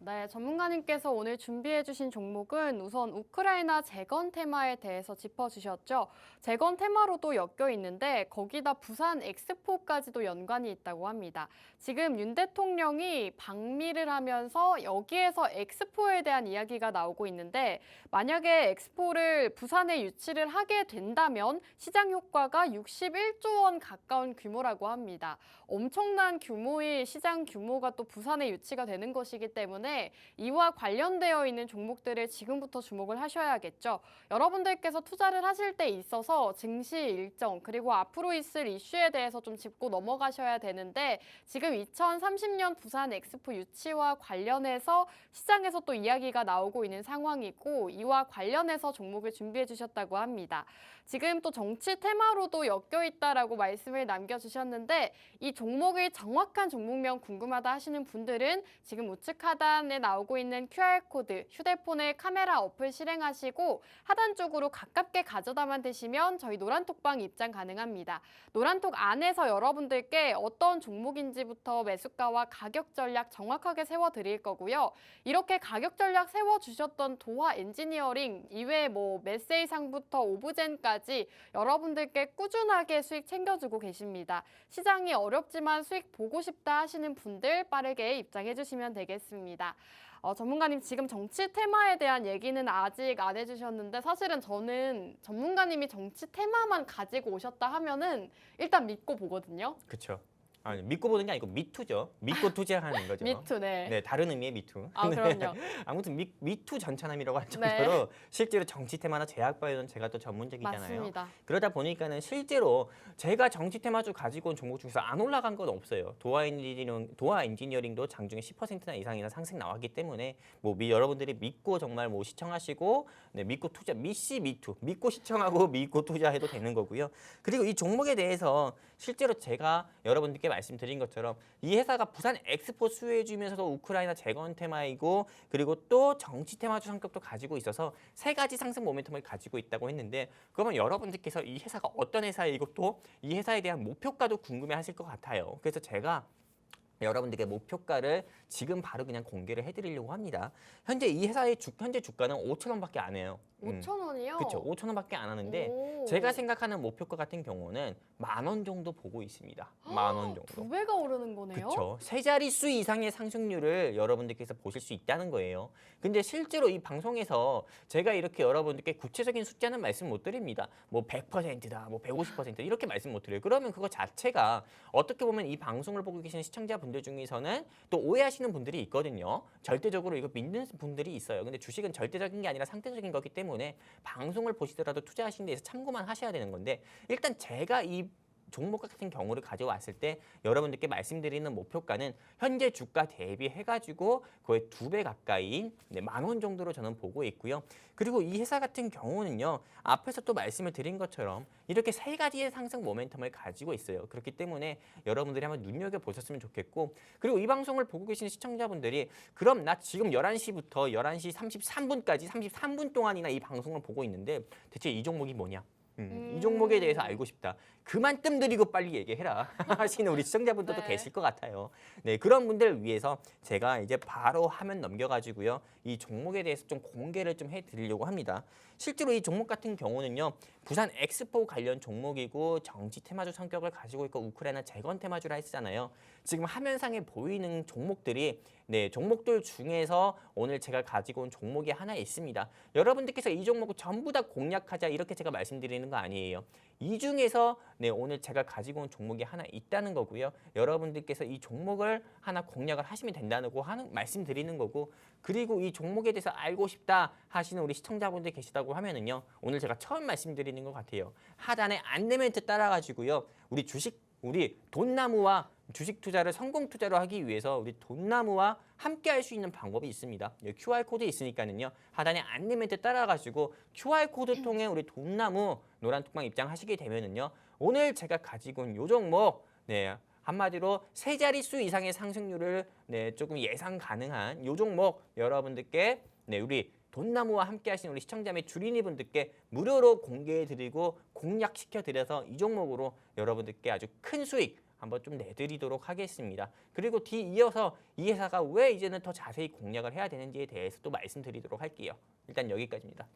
네, 전문가님께서 오늘 준비해주신 종목은 우선 우크라이나 재건 테마에 대해서 짚어주셨죠. 재건 테마로도 엮여 있는데 거기다 부산 엑스포까지도 연관이 있다고 합니다. 지금 윤 대통령이 방미를 하면서 여기에서 엑스포에 대한 이야기가 나오고 있는데 만약에 엑스포를 부산에 유치를 하게 된다면 시장 효과가 61조 원 가까운 규모라고 합니다. 엄청난 규모의 시장 규모가 또 부산에 유치가 되는 것이기 때문에 이와 관련되어 있는 종목들을 지금부터 주목을 하셔야겠죠. 여러분들께서 투자를 하실 때 있어서 증시 일정 그리고 앞으로 있을 이슈에 대해서 좀 짚고 넘어가셔야 되는데 지금 2030년 부산 엑스포 유치와 관련해서 시장에서 또 이야기가 나오고 있는 상황이고 이와 관련해서 종목을 준비해 주셨다고 합니다. 지금 또 정치 테마로도 엮여 있다라고 말씀을 남겨주셨는데 이 종목의 정확한 종목명 궁금하다 하시는 분들은 지금 우측 하단에 나오고 있는 QR코드, 휴대폰에 카메라 어플 실행하시고 하단 쪽으로 가깝게 가져다만 대시면 저희 노란톡방 입장 가능합니다. 노란톡 안에서 여러분들께 어떤 종목인지부터 매수가와 가격 전략 정확하게 세워드릴 거고요. 이렇게 가격 전략 세워주셨던 도화 엔지니어링 이외에 메세이상부터 오브젠까지 여러분들께 꾸준하게 수익 챙겨주고 계십니다. 시장이 어렵지만 수익 보고 싶다 하시는 분들 빠르게 입장해 주시면 되겠습니다. 전문가님 지금 정치 테마에 대한 얘기는 아직 안 해주셨는데 사실은 저는 전문가님이 정치 테마만 가지고 오셨다 하면은 일단 믿고 보거든요. 그렇죠. 아니, 믿고 보는 게 아니고 미투죠. 믿고 투자하는 거죠. 미투, 네. 네, 다른 의미의 미투. 아, 그럼요. 아무튼 미투 전차남이라고 할 네. 정도로 실제로 정치 테마나 제약 바이오는 제가 또 전문적이잖아요. 맞습니다. 그러다 보니까는 실제로 제가 정치 테마주 가지고 온 종목 중에서 안 올라간 건 없어요. 도화 엔지니어링도 장중에 10%나 이상이나 상승 나왔기 때문에 여러분들이 믿고 정말 시청하시고 네, 믿고 투자 미투 믿고 시청하고 믿고 투자해도 되는 거고요. 그리고 이 종목에 대해서 실제로 제가 여러분들께 말씀드린 것처럼 이 회사가 부산 엑스포 수혜해 주면서도 우크라이나 재건 테마이고 그리고 또 정치 테마주 성격도 가지고 있어서 세 가지 상승 모멘텀을 가지고 있다고 했는데 그러면 여러분들께서 이 회사가 어떤 회사이고 또 이 회사에 대한 목표가도 궁금해 하실 것 같아요. 그래서 제가 여러분들께 목표가를 지금 바로 그냥 공개를 해드리려고 합니다. 현재 이 회사의 현재 주가는 5,000원밖에 안 해요. 5,000원이요? 그렇죠. 5,000원밖에 안 하는데 오. 제가 생각하는 목표가 같은 경우는 10,000원 정도 보고 있습니다. 10,000원 정도. 두 배가 오르는 거네요? 그렇죠. 세 자릿수 이상의 상승률을 여러분들께서 보실 수 있다는 거예요. 근데 실제로 이 방송에서 제가 이렇게 여러분들께 구체적인 숫자는 말씀 못 드립니다. 100%다, 150% 이렇게 말씀 못 드려요. 그러면 그거 자체가 어떻게 보면 이 방송을 보고 계시는 시청자분들 중에서는 또 오해하시는 분들이 있거든요. 절대적으로 이거 믿는 분들이 있어요. 근데 주식은 절대적인 게 아니라 상대적인 거기 때문에 방송을 보시더라도 투자하시는 데서 참고만 하셔야 되는 건데 일단 제가 이 종목 같은 경우를 가져왔을 때 여러분들께 말씀드리는 목표가는 현재 주가 대비해가지고 거의 2배 가까이인 10,000원 정도로 저는 보고 있고요. 그리고 이 회사 같은 경우는요. 앞에서 또 말씀을 드린 것처럼 이렇게 세 가지의 상승 모멘텀을 가지고 있어요. 그렇기 때문에 여러분들이 한번 눈여겨보셨으면 좋겠고 그리고 이 방송을 보고 계시는 시청자분들이 그럼 나 지금 11시부터 11시 33분까지 33분 동안이나 이 방송을 보고 있는데 대체 이 종목이 뭐냐? 이 종목에 대해서 알고 싶다. 그만 뜸들이고 빨리 얘기해라 하시는 우리 시청자분들도 네. 계실 것 같아요. 네, 그런 분들을 위해서 제가 이제 바로 화면 넘겨가지고요. 이 종목에 대해서 좀 공개를 좀 해드리려고 합니다. 실제로 이 종목 같은 경우는요. 부산 엑스포 관련 종목이고 정치 테마주 성격을 가지고 있고 우크라이나 재건 테마주라 했잖아요. 지금 화면상에 보이는 종목들이 종목들 중에서 오늘 제가 가지고 온 종목이 하나 있습니다. 여러분들께서 이 종목을 전부 다 공략하자 이렇게 제가 말씀드리는 거 아니에요. 이 중에서 오늘 제가 가지고 온 종목이 하나 있다는 거고요. 여러분들께서 이 종목을 하나 공략을 하시면 된다고 말씀드리는 거고 그리고 이 종목에 대해서 알고 싶다 하시는 우리 시청자분들 계시다고 하면은요. 오늘 제가 처음 말씀드리는 것 같아요. 하단에 안내멘트 따라가지고요. 우리 돈나무와 주식 투자를 성공 투자로 하기 위해서 우리 돈나무와 함께 할 수 있는 방법이 있습니다. QR코드 있으니까는요. 하단에 안내멘트 따라가지고 QR코드 통해 우리 돈나무 노란톡방 입장하시게 되면은요. 오늘 제가 가지고 온 요 종목 한마디로 세 자릿수 이상의 상승률을 조금 예상 가능한 요 종목 여러분들께 우리 돈나무와 함께 하시는 우리 시청자 및 주린이 분들께 무료로 공개해드리고 공략시켜드려서 이 종목으로 여러분들께 아주 큰 수익 한번 좀 내드리도록 하겠습니다. 그리고 뒤이어서 이 회사가 왜 이제는 더 자세히 공략을 해야 되는지에 대해서 또 말씀드리도록 할게요. 일단 여기까지입니다.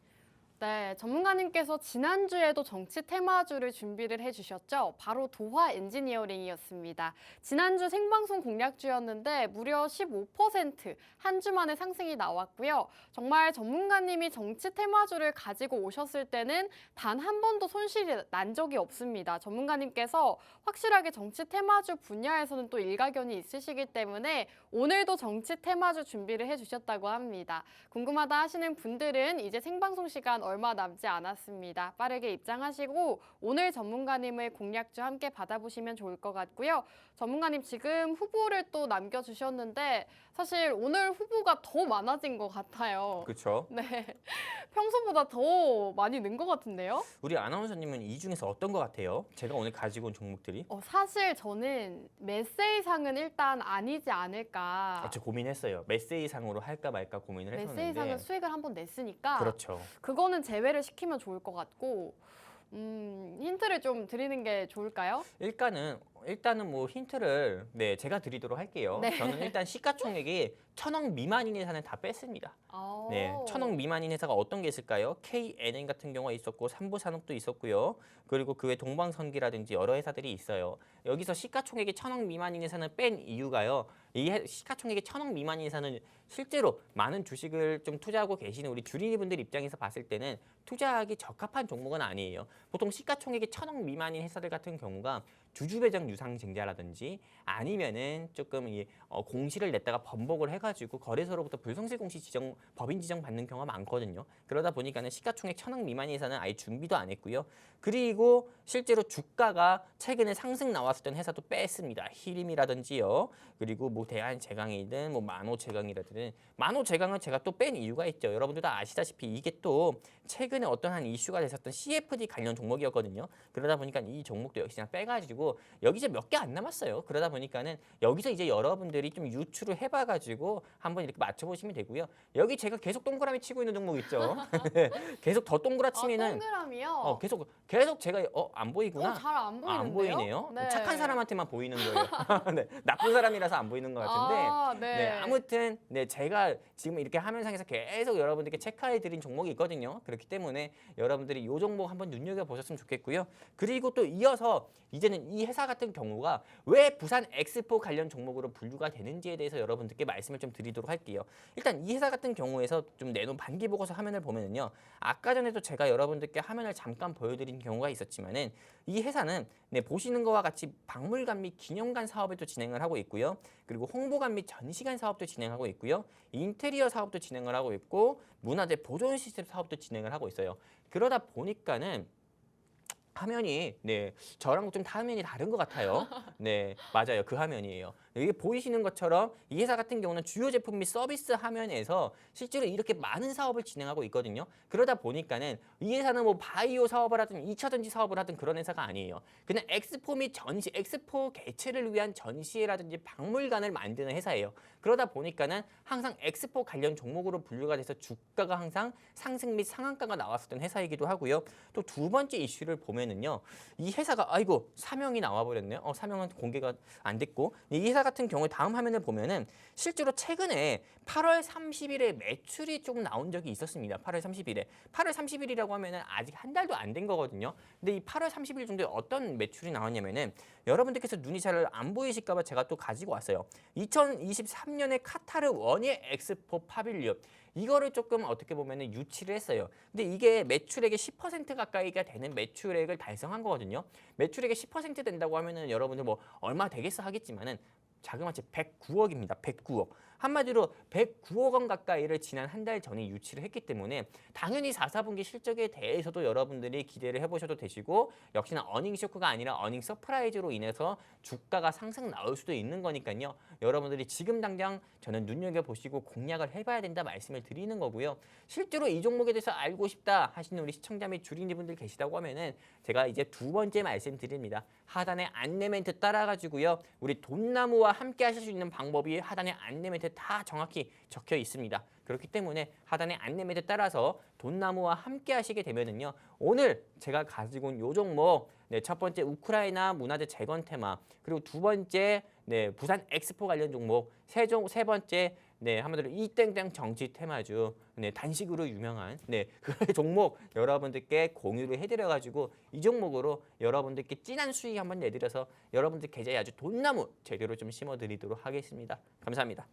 네, 전문가님께서 지난주에도 정치 테마주를 준비를 해주셨죠. 바로 도화 엔지니어링이었습니다. 지난주 생방송 공략주였는데 무려 15% 한 주 만에 상승이 나왔고요. 정말 전문가님이 정치 테마주를 가지고 오셨을 때는 단 한 번도 손실이 난 적이 없습니다. 전문가님께서 확실하게 정치 테마주 분야에서는 또 일가견이 있으시기 때문에 오늘도 정치 테마주 준비를 해주셨다고 합니다. 궁금하다 하시는 분들은 이제 생방송 시간 얼마 남지 않았습니다. 빠르게 입장하시고 오늘 전문가님의 공략주 함께 받아보시면 좋을 것 같고요. 전문가님 지금 후보를 또 남겨주셨는데 사실 오늘 후보가 더 많아진 것 같아요. 그렇죠. 네, 평소보다 더 많이 는 것 같은데요? 우리 아나운서님은 이 중에서 어떤 것 같아요? 제가 오늘 가지고 온 종목들이? 사실 저는 메세이상은 일단 아니지 않을까. 저 고민했어요. 메세이상으로 할까 말까 고민을 했었는데. 메세이상은 수익을 한번 냈으니까 그렇죠. 그거는 제외를 시키면 좋을 것 같고 힌트를 좀 드리는 게 좋을까요? 일단은 뭐 힌트를 제가 드리도록 할게요. 네. 저는 일단 시가총액이 1,000억 미만인 회사는 다 뺐습니다. 네, 1,000억 미만인 회사가 어떤 게 있을까요? KNN 같은 경우가 있었고 삼부산업도 있었고요. 그리고 그 외 동방선기라든지 여러 회사들이 있어요. 여기서 시가총액이 1,000억 미만인 회사는 뺀 이유가요. 이 시가총액이 1,000억 미만인 회사는 실제로 많은 주식을 좀 투자하고 계시는 우리 주린이분들 입장에서 봤을 때는 투자하기 적합한 종목은 아니에요. 보통 시가총액이 1,000억 미만인 회사들 같은 경우가 주주배정 유상증자라든지 아니면은 조금 공시를 냈다가 번복을 해가지고 거래소로부터 불성실 공시 지정 법인 지정 받는 경우가 많거든요. 그러다 보니까는 시가총액 1,000억 미만인 회사는 아예 준비도 안 했고요. 그리고 실제로 주가가 최근에 상승 나왔었던 회사도 뺐습니다. 히림이라든지요. 그리고 뭐 대한제강이든 뭐 만호제강이라든 만호제강은 제가 또 뺀 이유가 있죠. 여러분들 다 아시다시피 이게 또 최근에 어떤 한 이슈가 됐었던 CFD 관련 종목이었거든요. 그러다 보니까 이 종목도 역시 그냥 빼가지고 여기 이제 몇 개 안 남았어요. 그러다 보니까는 여기서 이제 여러분들이 좀 유추를 해봐가지고 한번 이렇게 맞춰보시면 되고요. 여기 제가 계속 동그라미 치고 있는 종목 있죠. 계속 더 동그라치면은 동그라미요? 계속 제가 안 보이구나. 잘 안 보이는데요? 안 보이네요. 네. 착한 사람한테만 보이는 거예요. 네, 나쁜 사람이라서 안 보이는 것 같은데. 네. 아무튼 제가 지금 이렇게 화면상에서 계속 여러분들께 체크해드린 종목이 있거든요. 그렇기 때문에 여러분들이 이 종목 한번 눈여겨보셨으면 좋겠고요. 그리고 또 이어서 이제는 이 회사 같은 경우가 왜 부산 엑스포 관련 종목으로 분류가 되는지에 대해서 여러분들께 말씀을 좀 드리도록 할게요. 일단 이 회사 같은 경우에서 좀 내놓은 반기보고서 화면을 보면은요. 아까 전에도 제가 여러분들께 화면을 잠깐 보여드린 경우가 있었지만은 이 회사는 보시는 것과 같이 박물관 및 기념관 사업을 또 진행을 하고 있고요. 그리고 홍보관 및 전시관 사업도 진행하고 있고요. 인테리어 사업도 진행을 하고 있고 문화재 보존 시스템 사업도 진행을 하고 있어요. 그러다 보니까는 화면이 저랑 좀 화면이 다른 것 같아요. 네, 맞아요. 그 화면이에요. 여기 보이시는 것처럼 이 회사 같은 경우는 주요 제품 및 서비스 화면에서 실제로 이렇게 많은 사업을 진행하고 있거든요. 그러다 보니까는 이 회사는 뭐 바이오 사업을 하든 2차 전지 사업을 하든 그런 회사가 아니에요. 그냥 엑스포 및 전시, 엑스포 개최를 위한 전시회라든지 박물관을 만드는 회사예요. 그러다 보니까는 항상 엑스포 관련 종목으로 분류가 돼서 주가가 항상 상승 및 상한가가 나왔었던 회사이기도 하고요. 또 두 번째 이슈를 보면은요. 이 회사가 사명이 나와 버렸네요. 사명은 공개가 안 됐고 이 회사 같은 경우에 다음 화면을 보면은 실제로 최근에 8월 30일에 매출이 조금 나온 적이 있었습니다. 8월 30일에. 8월 30일이라고 하면은 아직 한 달도 안 된 거거든요. 근데 이 8월 30일 정도에 어떤 매출이 나왔냐면은 여러분들께서 눈이 잘 안 보이실까 봐 제가 또 가지고 왔어요. 2023년에 카타르 원예 엑스포 파빌리온. 이거를 조금 어떻게 보면은 유치를 했어요. 근데 이게 매출액의 10% 가까이가 되는 매출액을 달성한 거거든요. 매출액의 10% 된다고 하면은 여러분들 뭐 얼마 되겠어 하겠지만은 자그마치 109억입니다. 109억. 한마디로 109억 원 가까이를 지난 한 달 전에 유치를 했기 때문에 당연히 4, 4분기 실적에 대해서도 여러분들이 기대를 해보셔도 되시고 역시나 어닝 쇼크가 아니라 어닝 서프라이즈로 인해서 주가가 상승 나올 수도 있는 거니까요. 여러분들이 지금 당장 저는 눈여겨보시고 공략을 해봐야 된다 말씀을 드리는 거고요. 실제로 이 종목에 대해서 알고 싶다 하시는 우리 시청자 및 주린이분들 계시다고 하면은 제가 이제 두 번째 말씀드립니다. 하단에 안내 멘트 따라가지고요. 우리 돈나무와 함께 하실 수 있는 방법이 하단에 안내 멘트 다 정확히 적혀 있습니다. 그렇기 때문에 하단에 안내 멘트 따라서 돈나무와 함께 하시게 되면은요. 오늘 제가 가지고 온 요 종목 네, 첫 번째 우크라이나 문화재 재건 테마, 그리고 두 번째 네, 부산 엑스포 관련 종목, 세 번째 네, 한마디로 이땡땡 정치 테마주, 네, 단식으로 유명한 네, 그 종목 여러분들께 공유를 해드려가지고 이 종목으로 여러분들께 진한 수익 한번 내드려서 여러분들 계좌에 아주 돈나무 제대로 좀 심어드리도록 하겠습니다. 감사합니다.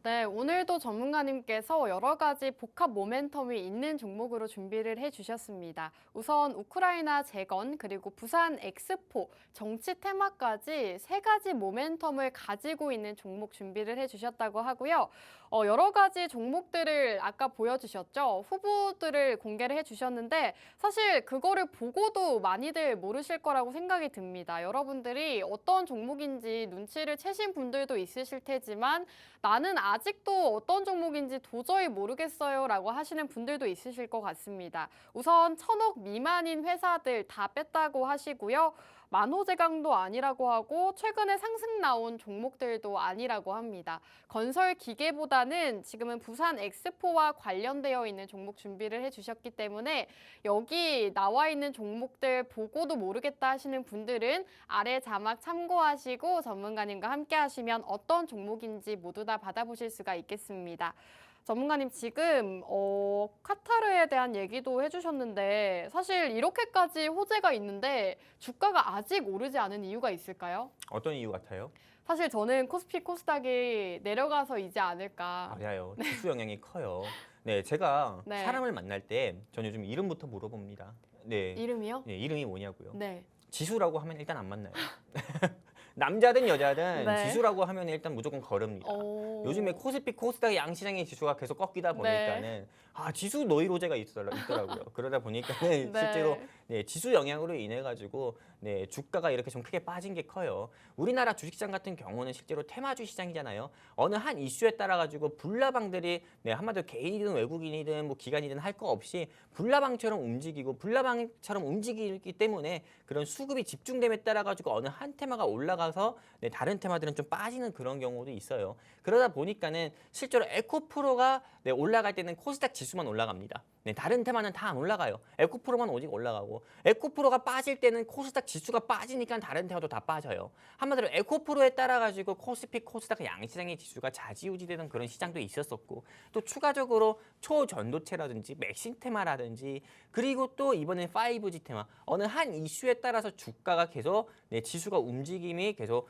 네, 오늘도 전문가님께서 여러 가지 복합 모멘텀이 있는 종목으로 준비를 해주셨습니다. 우선 우크라이나 재건 그리고 부산 엑스포 정치 테마까지 세 가지 모멘텀을 가지고 있는 종목 준비를 해주셨다고 하고요. 여러 가지 종목들을 아까 보여주셨죠? 후보들을 공개를 해주셨는데 사실 그거를 보고도 많이들 모르실 거라고 생각이 듭니다. 여러분들이 어떤 종목인지 눈치를 채신 분들도 있으실 테지만 나는 아직도 어떤 종목인지 도저히 모르겠어요 라고 하시는 분들도 있으실 것 같습니다. 우선 1,000억 미만인 회사들 다 뺐다고 하시고요. 만호제강도 아니라고 하고 최근에 상승 나온 종목들도 아니라고 합니다. 건설 기계보다는 지금은 부산 엑스포와 관련되어 있는 종목 준비를 해주셨기 때문에 여기 나와 있는 종목들 보고도 모르겠다 하시는 분들은 아래 자막 참고하시고 전문가님과 함께 하시면 어떤 종목인지 모두 다 받아보실 수가 있겠습니다. 전문가님 지금 카타르에 대한 얘기도 해주셨는데 사실 이렇게까지 호재가 있는데 주가가 아직 오르지 않은 이유가 있을까요? 어떤 이유 같아요? 사실 저는 코스피 코스닥이 내려가서이지 않을까. 맞아요. 지수 영향이 커요. 네, 제가 네. 사람을 만날 때 저는 요즘 이름부터 물어봅니다. 네, 이름이요? 네, 이름이 뭐냐고요? 네. 지수라고 하면 일단 안 만나요. 남자든 여자든 네. 지수라고 하면 일단 무조건 거릅니다. 요즘에 코스피 코스닥 양시장의 지수가 계속 꺾이다 보니까는 아 지수 노이로제가 있더라고요. 그러다 보니까는 네. 실제로 네, 지수 영향으로 인해 가지고 네, 주가가 이렇게 좀 크게 빠진 게 커요. 우리나라 주식시장 같은 경우는 실제로 테마주 시장이잖아요. 어느 한 이슈에 따라 가지고 불나방들이 네, 한마디로 개인이든 외국인이든 뭐 기관이든 할 거 없이 불나방처럼 움직이고 불나방처럼 움직이기 때문에 그런 수급이 집중됨에 따라 가지고 어느 한 테마가 올라가서 네, 다른 테마들은 좀 빠지는 그런 경우도 있어요. 그러다 보니까는 실제로 에코프로가 네, 올라갈 때는 코스닥 지수만 올라갑니다. 네, 다른 테마는 다 안 올라가요. 에코프로만 오직 올라가고 에코프로가 빠질 때는 코스닥 지수가 빠지니까 다른 테마도 다 빠져요. 한마디로 에코프로에 따라 가지고 코스피 코스닥 양시장의 지수가 좌지우지되는 그런 시장도 있었었고 또 추가적으로 초전도체라든지 맥신 테마라든지 그리고 또 이번엔 5G 테마 어느 한 이슈에 따라서 주가가 계속 네, 지수가 움직임이 계속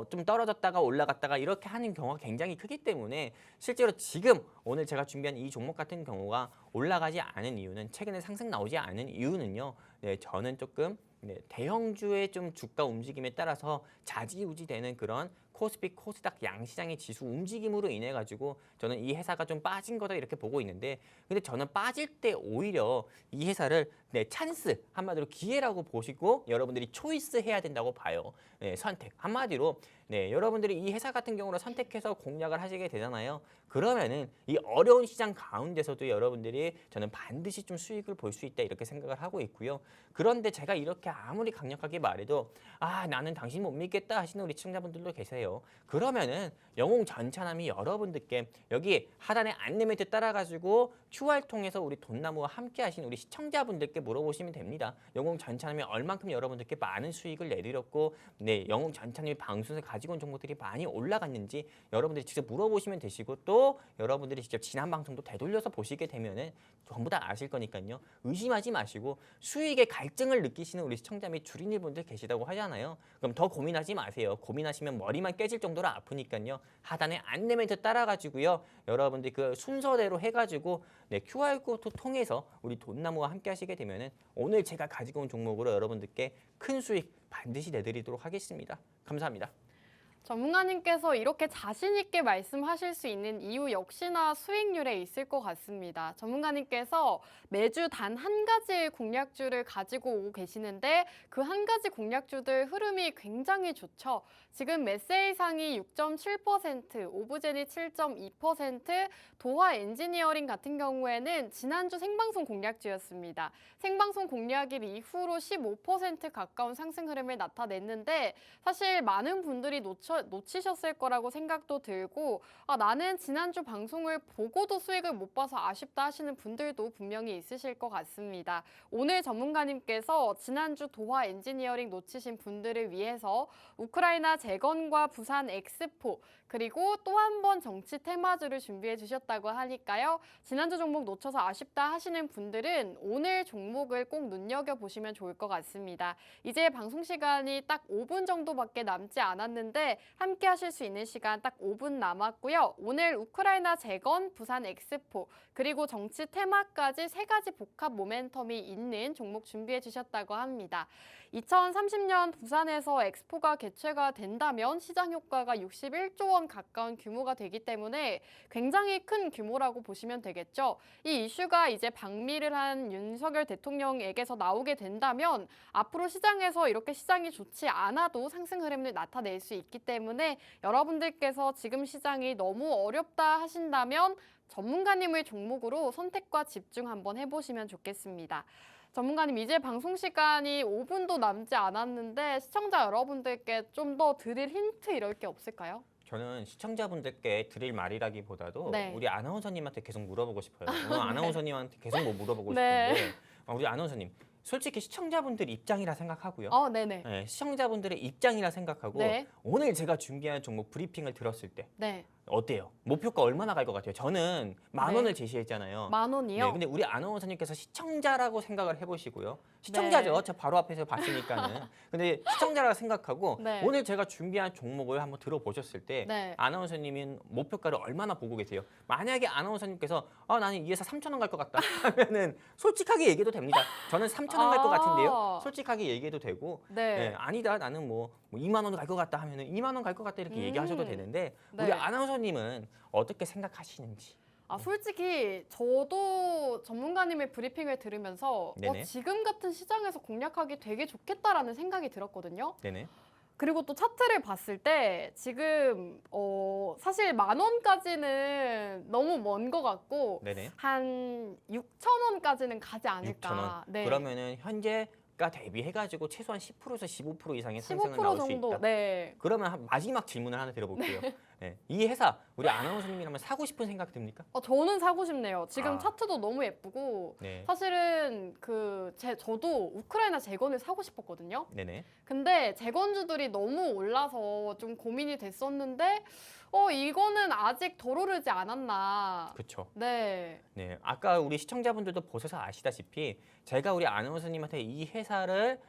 좀 떨어졌다가 올라갔다가 이렇게 하는 경우가 굉장히 크기 때문에 실제로 지금 오늘 제가 준비한 이 종목 같은 경우가 올라가지 않은 이유는 최근에 상승 나오지 않은 이유는요. 네, 저는 조금 네, 대형주의 좀 주가 움직임에 따라서 좌지우지되는 그런 코스피 코스닥 양시장의 지수 움직임으로 인해 가지고 저는 이 회사가 좀 빠진 거다 이렇게 보고 있는데 근데 저는 빠질 때 오히려 이 회사를 네, 찬스 한마디로 기회라고 보시고 여러분들이 초이스 해야 된다고 봐요. 네, 선택 한마디로 네, 여러분들이 이 회사 같은 경우로 선택해서 공략을 하시게 되잖아요. 그러면은 이 어려운 시장 가운데서도 여러분들이 저는 반드시 좀 수익을 볼 수 있다 이렇게 생각을 하고 있고요. 그런데 제가 이렇게 아무리 강력하게 말해도 아 나는 당신 못 믿겠다 하시는 우리 시청자분들도 계세요. 그러면은 영웅 전차남이 여러분들께 여기 하단에 안내 멘트 따라가지고 QR 통해서 우리 돈나무와 함께 하신 우리 시청자분들께 물어보시면 됩니다. 영웅 전차남이 얼만큼 여러분들께 많은 수익을 내드렸고 네 영웅 전차남이 방송에서 가지고 온 정보들이 많이 올라갔는지 여러분들이 직접 물어보시면 되시고 또 여러분들이 직접 지난 방송도 되돌려서 보시게 되면은 전부 다 아실 거니까요. 의심하지 마시고 수익의 갈증을 느끼시는 우리 시청자 및 주린이분들 계시다고 하잖아요. 그럼 더 고민하지 마세요. 고민하시면 머리만 깨질 정도로 아프니까요. 하단에 안내 멘트 따라가지고요. 여러분들 그 순서대로 해가지고 네, QR코드 통해서 우리 돈나무와 함께 하시게 되면은 오늘 제가 가지고 온 종목으로 여러분들께 큰 수익 반드시 내드리도록 하겠습니다. 감사합니다. 전문가님께서 이렇게 자신 있게 말씀하실 수 있는 이유 역시나 수익률에 있을 것 같습니다. 전문가님께서 매주 단 한 가지의 공략주를 가지고 오고 계시는데 그 한 가지 공략주들 흐름이 굉장히 좋죠. 지금 메세이상이 6.7%, 오브제니 7.2%, 도화 엔지니어링 같은 경우에는 지난주 생방송 공략주였습니다. 생방송 공략일 이후로 15% 가까운 상승 흐름을 나타냈는데 사실 많은 분들이 놓쳐 놓치셨을 거라고 생각도 들고 나는 지난주 방송을 보고도 수익을 못 봐서 아쉽다 하시는 분들도 분명히 있으실 것 같습니다. 오늘 전문가님께서 지난주 도화 엔지니어링 놓치신 분들을 위해서 우크라이나 재건과 부산 엑스포 그리고 또 한 번 정치 테마주를 준비해 주셨다고 하니까요. 지난주 종목 놓쳐서 아쉽다 하시는 분들은 오늘 종목을 꼭 눈여겨보시면 좋을 것 같습니다. 이제 방송 시간이 딱 5분 정도밖에 남지 않았는데 함께 하실 수 있는 시간 딱 5분 남았고요. 오늘 우크라이나 재건, 부산 엑스포, 그리고 정치 테마까지 세 가지 복합 모멘텀이 있는 종목 준비해 주셨다고 합니다. 2030년 부산에서 엑스포가 개최가 된다면 시장 효과가 61조 원 가까운 규모가 되기 때문에 굉장히 큰 규모라고 보시면 되겠죠. 이 이슈가 이제 방미를 한 윤석열 대통령에게서 나오게 된다면 앞으로 시장에서 이렇게 시장이 좋지 않아도 상승 흐름을 나타낼 수 있기 때문에 여러분들께서 지금 시장이 너무 어렵다 하신다면 전문가님의 종목으로 선택과 집중 한번 해보시면 좋겠습니다. 전문가님, 이제 방송 시간이 5분도 남지 않았는데 시청자 여러분들께 좀 더 드릴 힌트 이럴 게 없을까요? 저는 시청자분들께 드릴 말이라기보다도 네. 우리 아나운서님한테 계속 물어보고 싶어요. 오늘 아나운서님한테 계속 뭐 물어보고 네. 싶은데 우리 아나운서님, 솔직히 시청자분들 입장이라 생각하고요. 네네. 네, 시청자분들의 입장이라 생각하고 네. 오늘 제가 준비한 종목 브리핑을 들었을 때 네. 어때요? 목표가 얼마나 갈 것 같아요? 저는 10,000원을 네. 제시했잖아요. 10,000원이요? 네, 근데 우리 아나운서님께서 시청자라고 생각을 해보시고요. 시청자죠. 네. 저 바로 앞에서 봤으니까는. 근데 시청자라고 생각하고 네. 오늘 제가 준비한 종목을 한번 들어보셨을 때 네. 아나운서님은 목표가를 얼마나 보고 계세요? 만약에 아나운서님께서 나는 2에서 3,000원 갈 것 같다 하면은 솔직하게 얘기해도 됩니다. 저는 3,000원 갈 것 같은데요. 솔직하게 얘기해도 되고 네. 아니다 나는 뭐 2만 원 갈 것 같다 하면은 2만 원 갈 것 같다 이렇게 얘기하셔도 되는데 네. 우리 아나운서님은 어떻게 생각하시는지. 솔직히 저도 전문가님의 브리핑을 들으면서 네네. 지금 같은 시장에서 공략하기 되게 좋겠다라는 생각이 들었거든요. 네네. 그리고 또 차트를 봤을 때 지금 사실 10,000원까지는 너무 먼 것 같고 네네. 한 6,000원까지는 가지 않을까. 6,000원. 네. 그러면은 현재가 대비해가지고 최소한 10%에서 15% 이상의 상승은 15% 나올 수 정도. 있다. 네. 그러면 마지막 질문을 하나 드려볼게요. 네. 이 회사 우리 아나운서님이라면 사고 싶은 생각 듭니까? 저는 사고 싶네요. 지금 아. 차트도 너무 예쁘고 네. 사실은 저도 우크라이나 재건을 사고 싶었거든요. 네네. 근데 재건주들이 너무 올라서 좀 고민이 됐었는데 이거는 아직 덜 오르지 않았나. 그렇죠. 네. 네, 아까 우리 시청자분들도 보셔서 아시다시피 제가 우리 아나운서님한테 이 회사를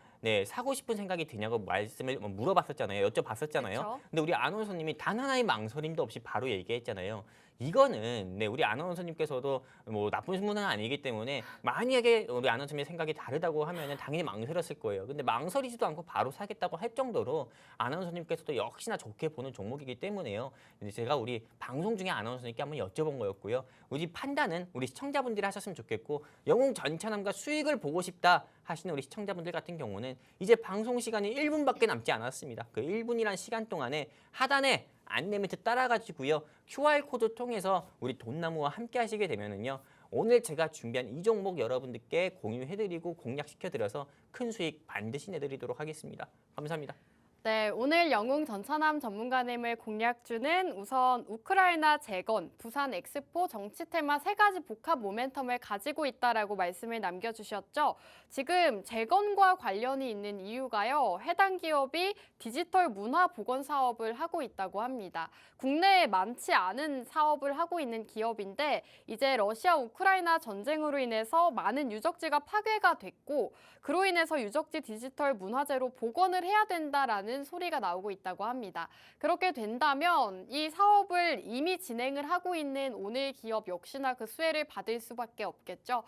사고 싶은 생각이 드냐고 말씀을 물어봤었잖아요. 여쭤봤었잖아요. 그쵸. 근데 우리 아나운서님이 단 하나의 망설임도 없이 바로 얘기했잖아요. 이거는 우리 아나운서님께서도 뭐 나쁜 분은 아니기 때문에 만약에 우리 아나운서님의 생각이 다르다고 하면은 당연히 망설였을 거예요. 근데 망설이지도 않고 바로 사겠다고 할 정도로 아나운서님께서도 역시나 좋게 보는 종목이기 때문에요. 근데 제가 우리 방송 중에 아나운서님께 한번 여쭤본 거였고요. 우리 판단은 우리 시청자분들이 하셨으면 좋겠고 영웅 전천함과 수익을 보고 싶다 하시는 우리 시청자분들 같은 경우는 이제 방송 시간이 1분밖에 남지 않았습니다. 그 1분이란 시간 동안에 하단에 안내 멘트 따라가지고요. QR코드 통해서 우리 돈나무와 함께 하시게 되면은요. 오늘 제가 준비한 이 종목 여러분들께 공유해드리고 공략시켜드려서 큰 수익 반드시 내드리도록 하겠습니다. 감사합니다. 네, 오늘 영웅 전천함 전문가님을 공략주는 우선 우크라이나 재건, 부산 엑스포 정치 테마 세 가지 복합 모멘텀을 가지고 있다라고 말씀을 남겨주셨죠. 지금 재건과 관련이 있는 이유가요. 해당 기업이 디지털 문화 보건 사업을 하고 있다고 합니다. 국내에 많지 않은 사업을 하고 있는 기업인데 이제 러시아 우크라이나 전쟁으로 인해서 많은 유적지가 파괴가 됐고 그로 인해서 유적지 디지털 문화재로 복원을 해야 된다라는 소리가 나오고 있다고 합니다. 그렇게 된다면 이 사업을 이미 진행을 하고 있는 오늘 기업 역시나 그 수혜를 받을 수밖에 없겠죠.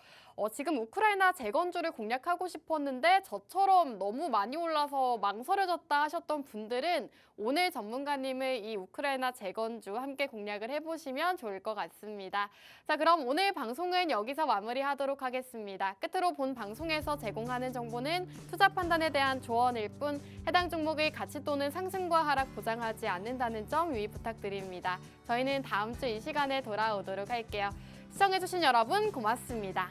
지금 우크라이나 재건주를 공략하고 싶었는데 저처럼 너무 많이 올라서 망설여졌다 하셨던 분들은 오늘 전문가님의 이 우크라이나 재건주 함께 공략을 해보시면 좋을 것 같습니다. 자, 그럼 오늘 방송은 여기서 마무리하도록 하겠습니다. 끝으로 본 방송에서 제공하는 정보는 투자 판단에 대한 조언일 뿐 해당 종목의 가치 또는 상승과 하락 보장하지 않는다는 점 유의 부탁드립니다. 저희는 다음 주 이 시간에 돌아오도록 할게요. 시청해주신 여러분 고맙습니다.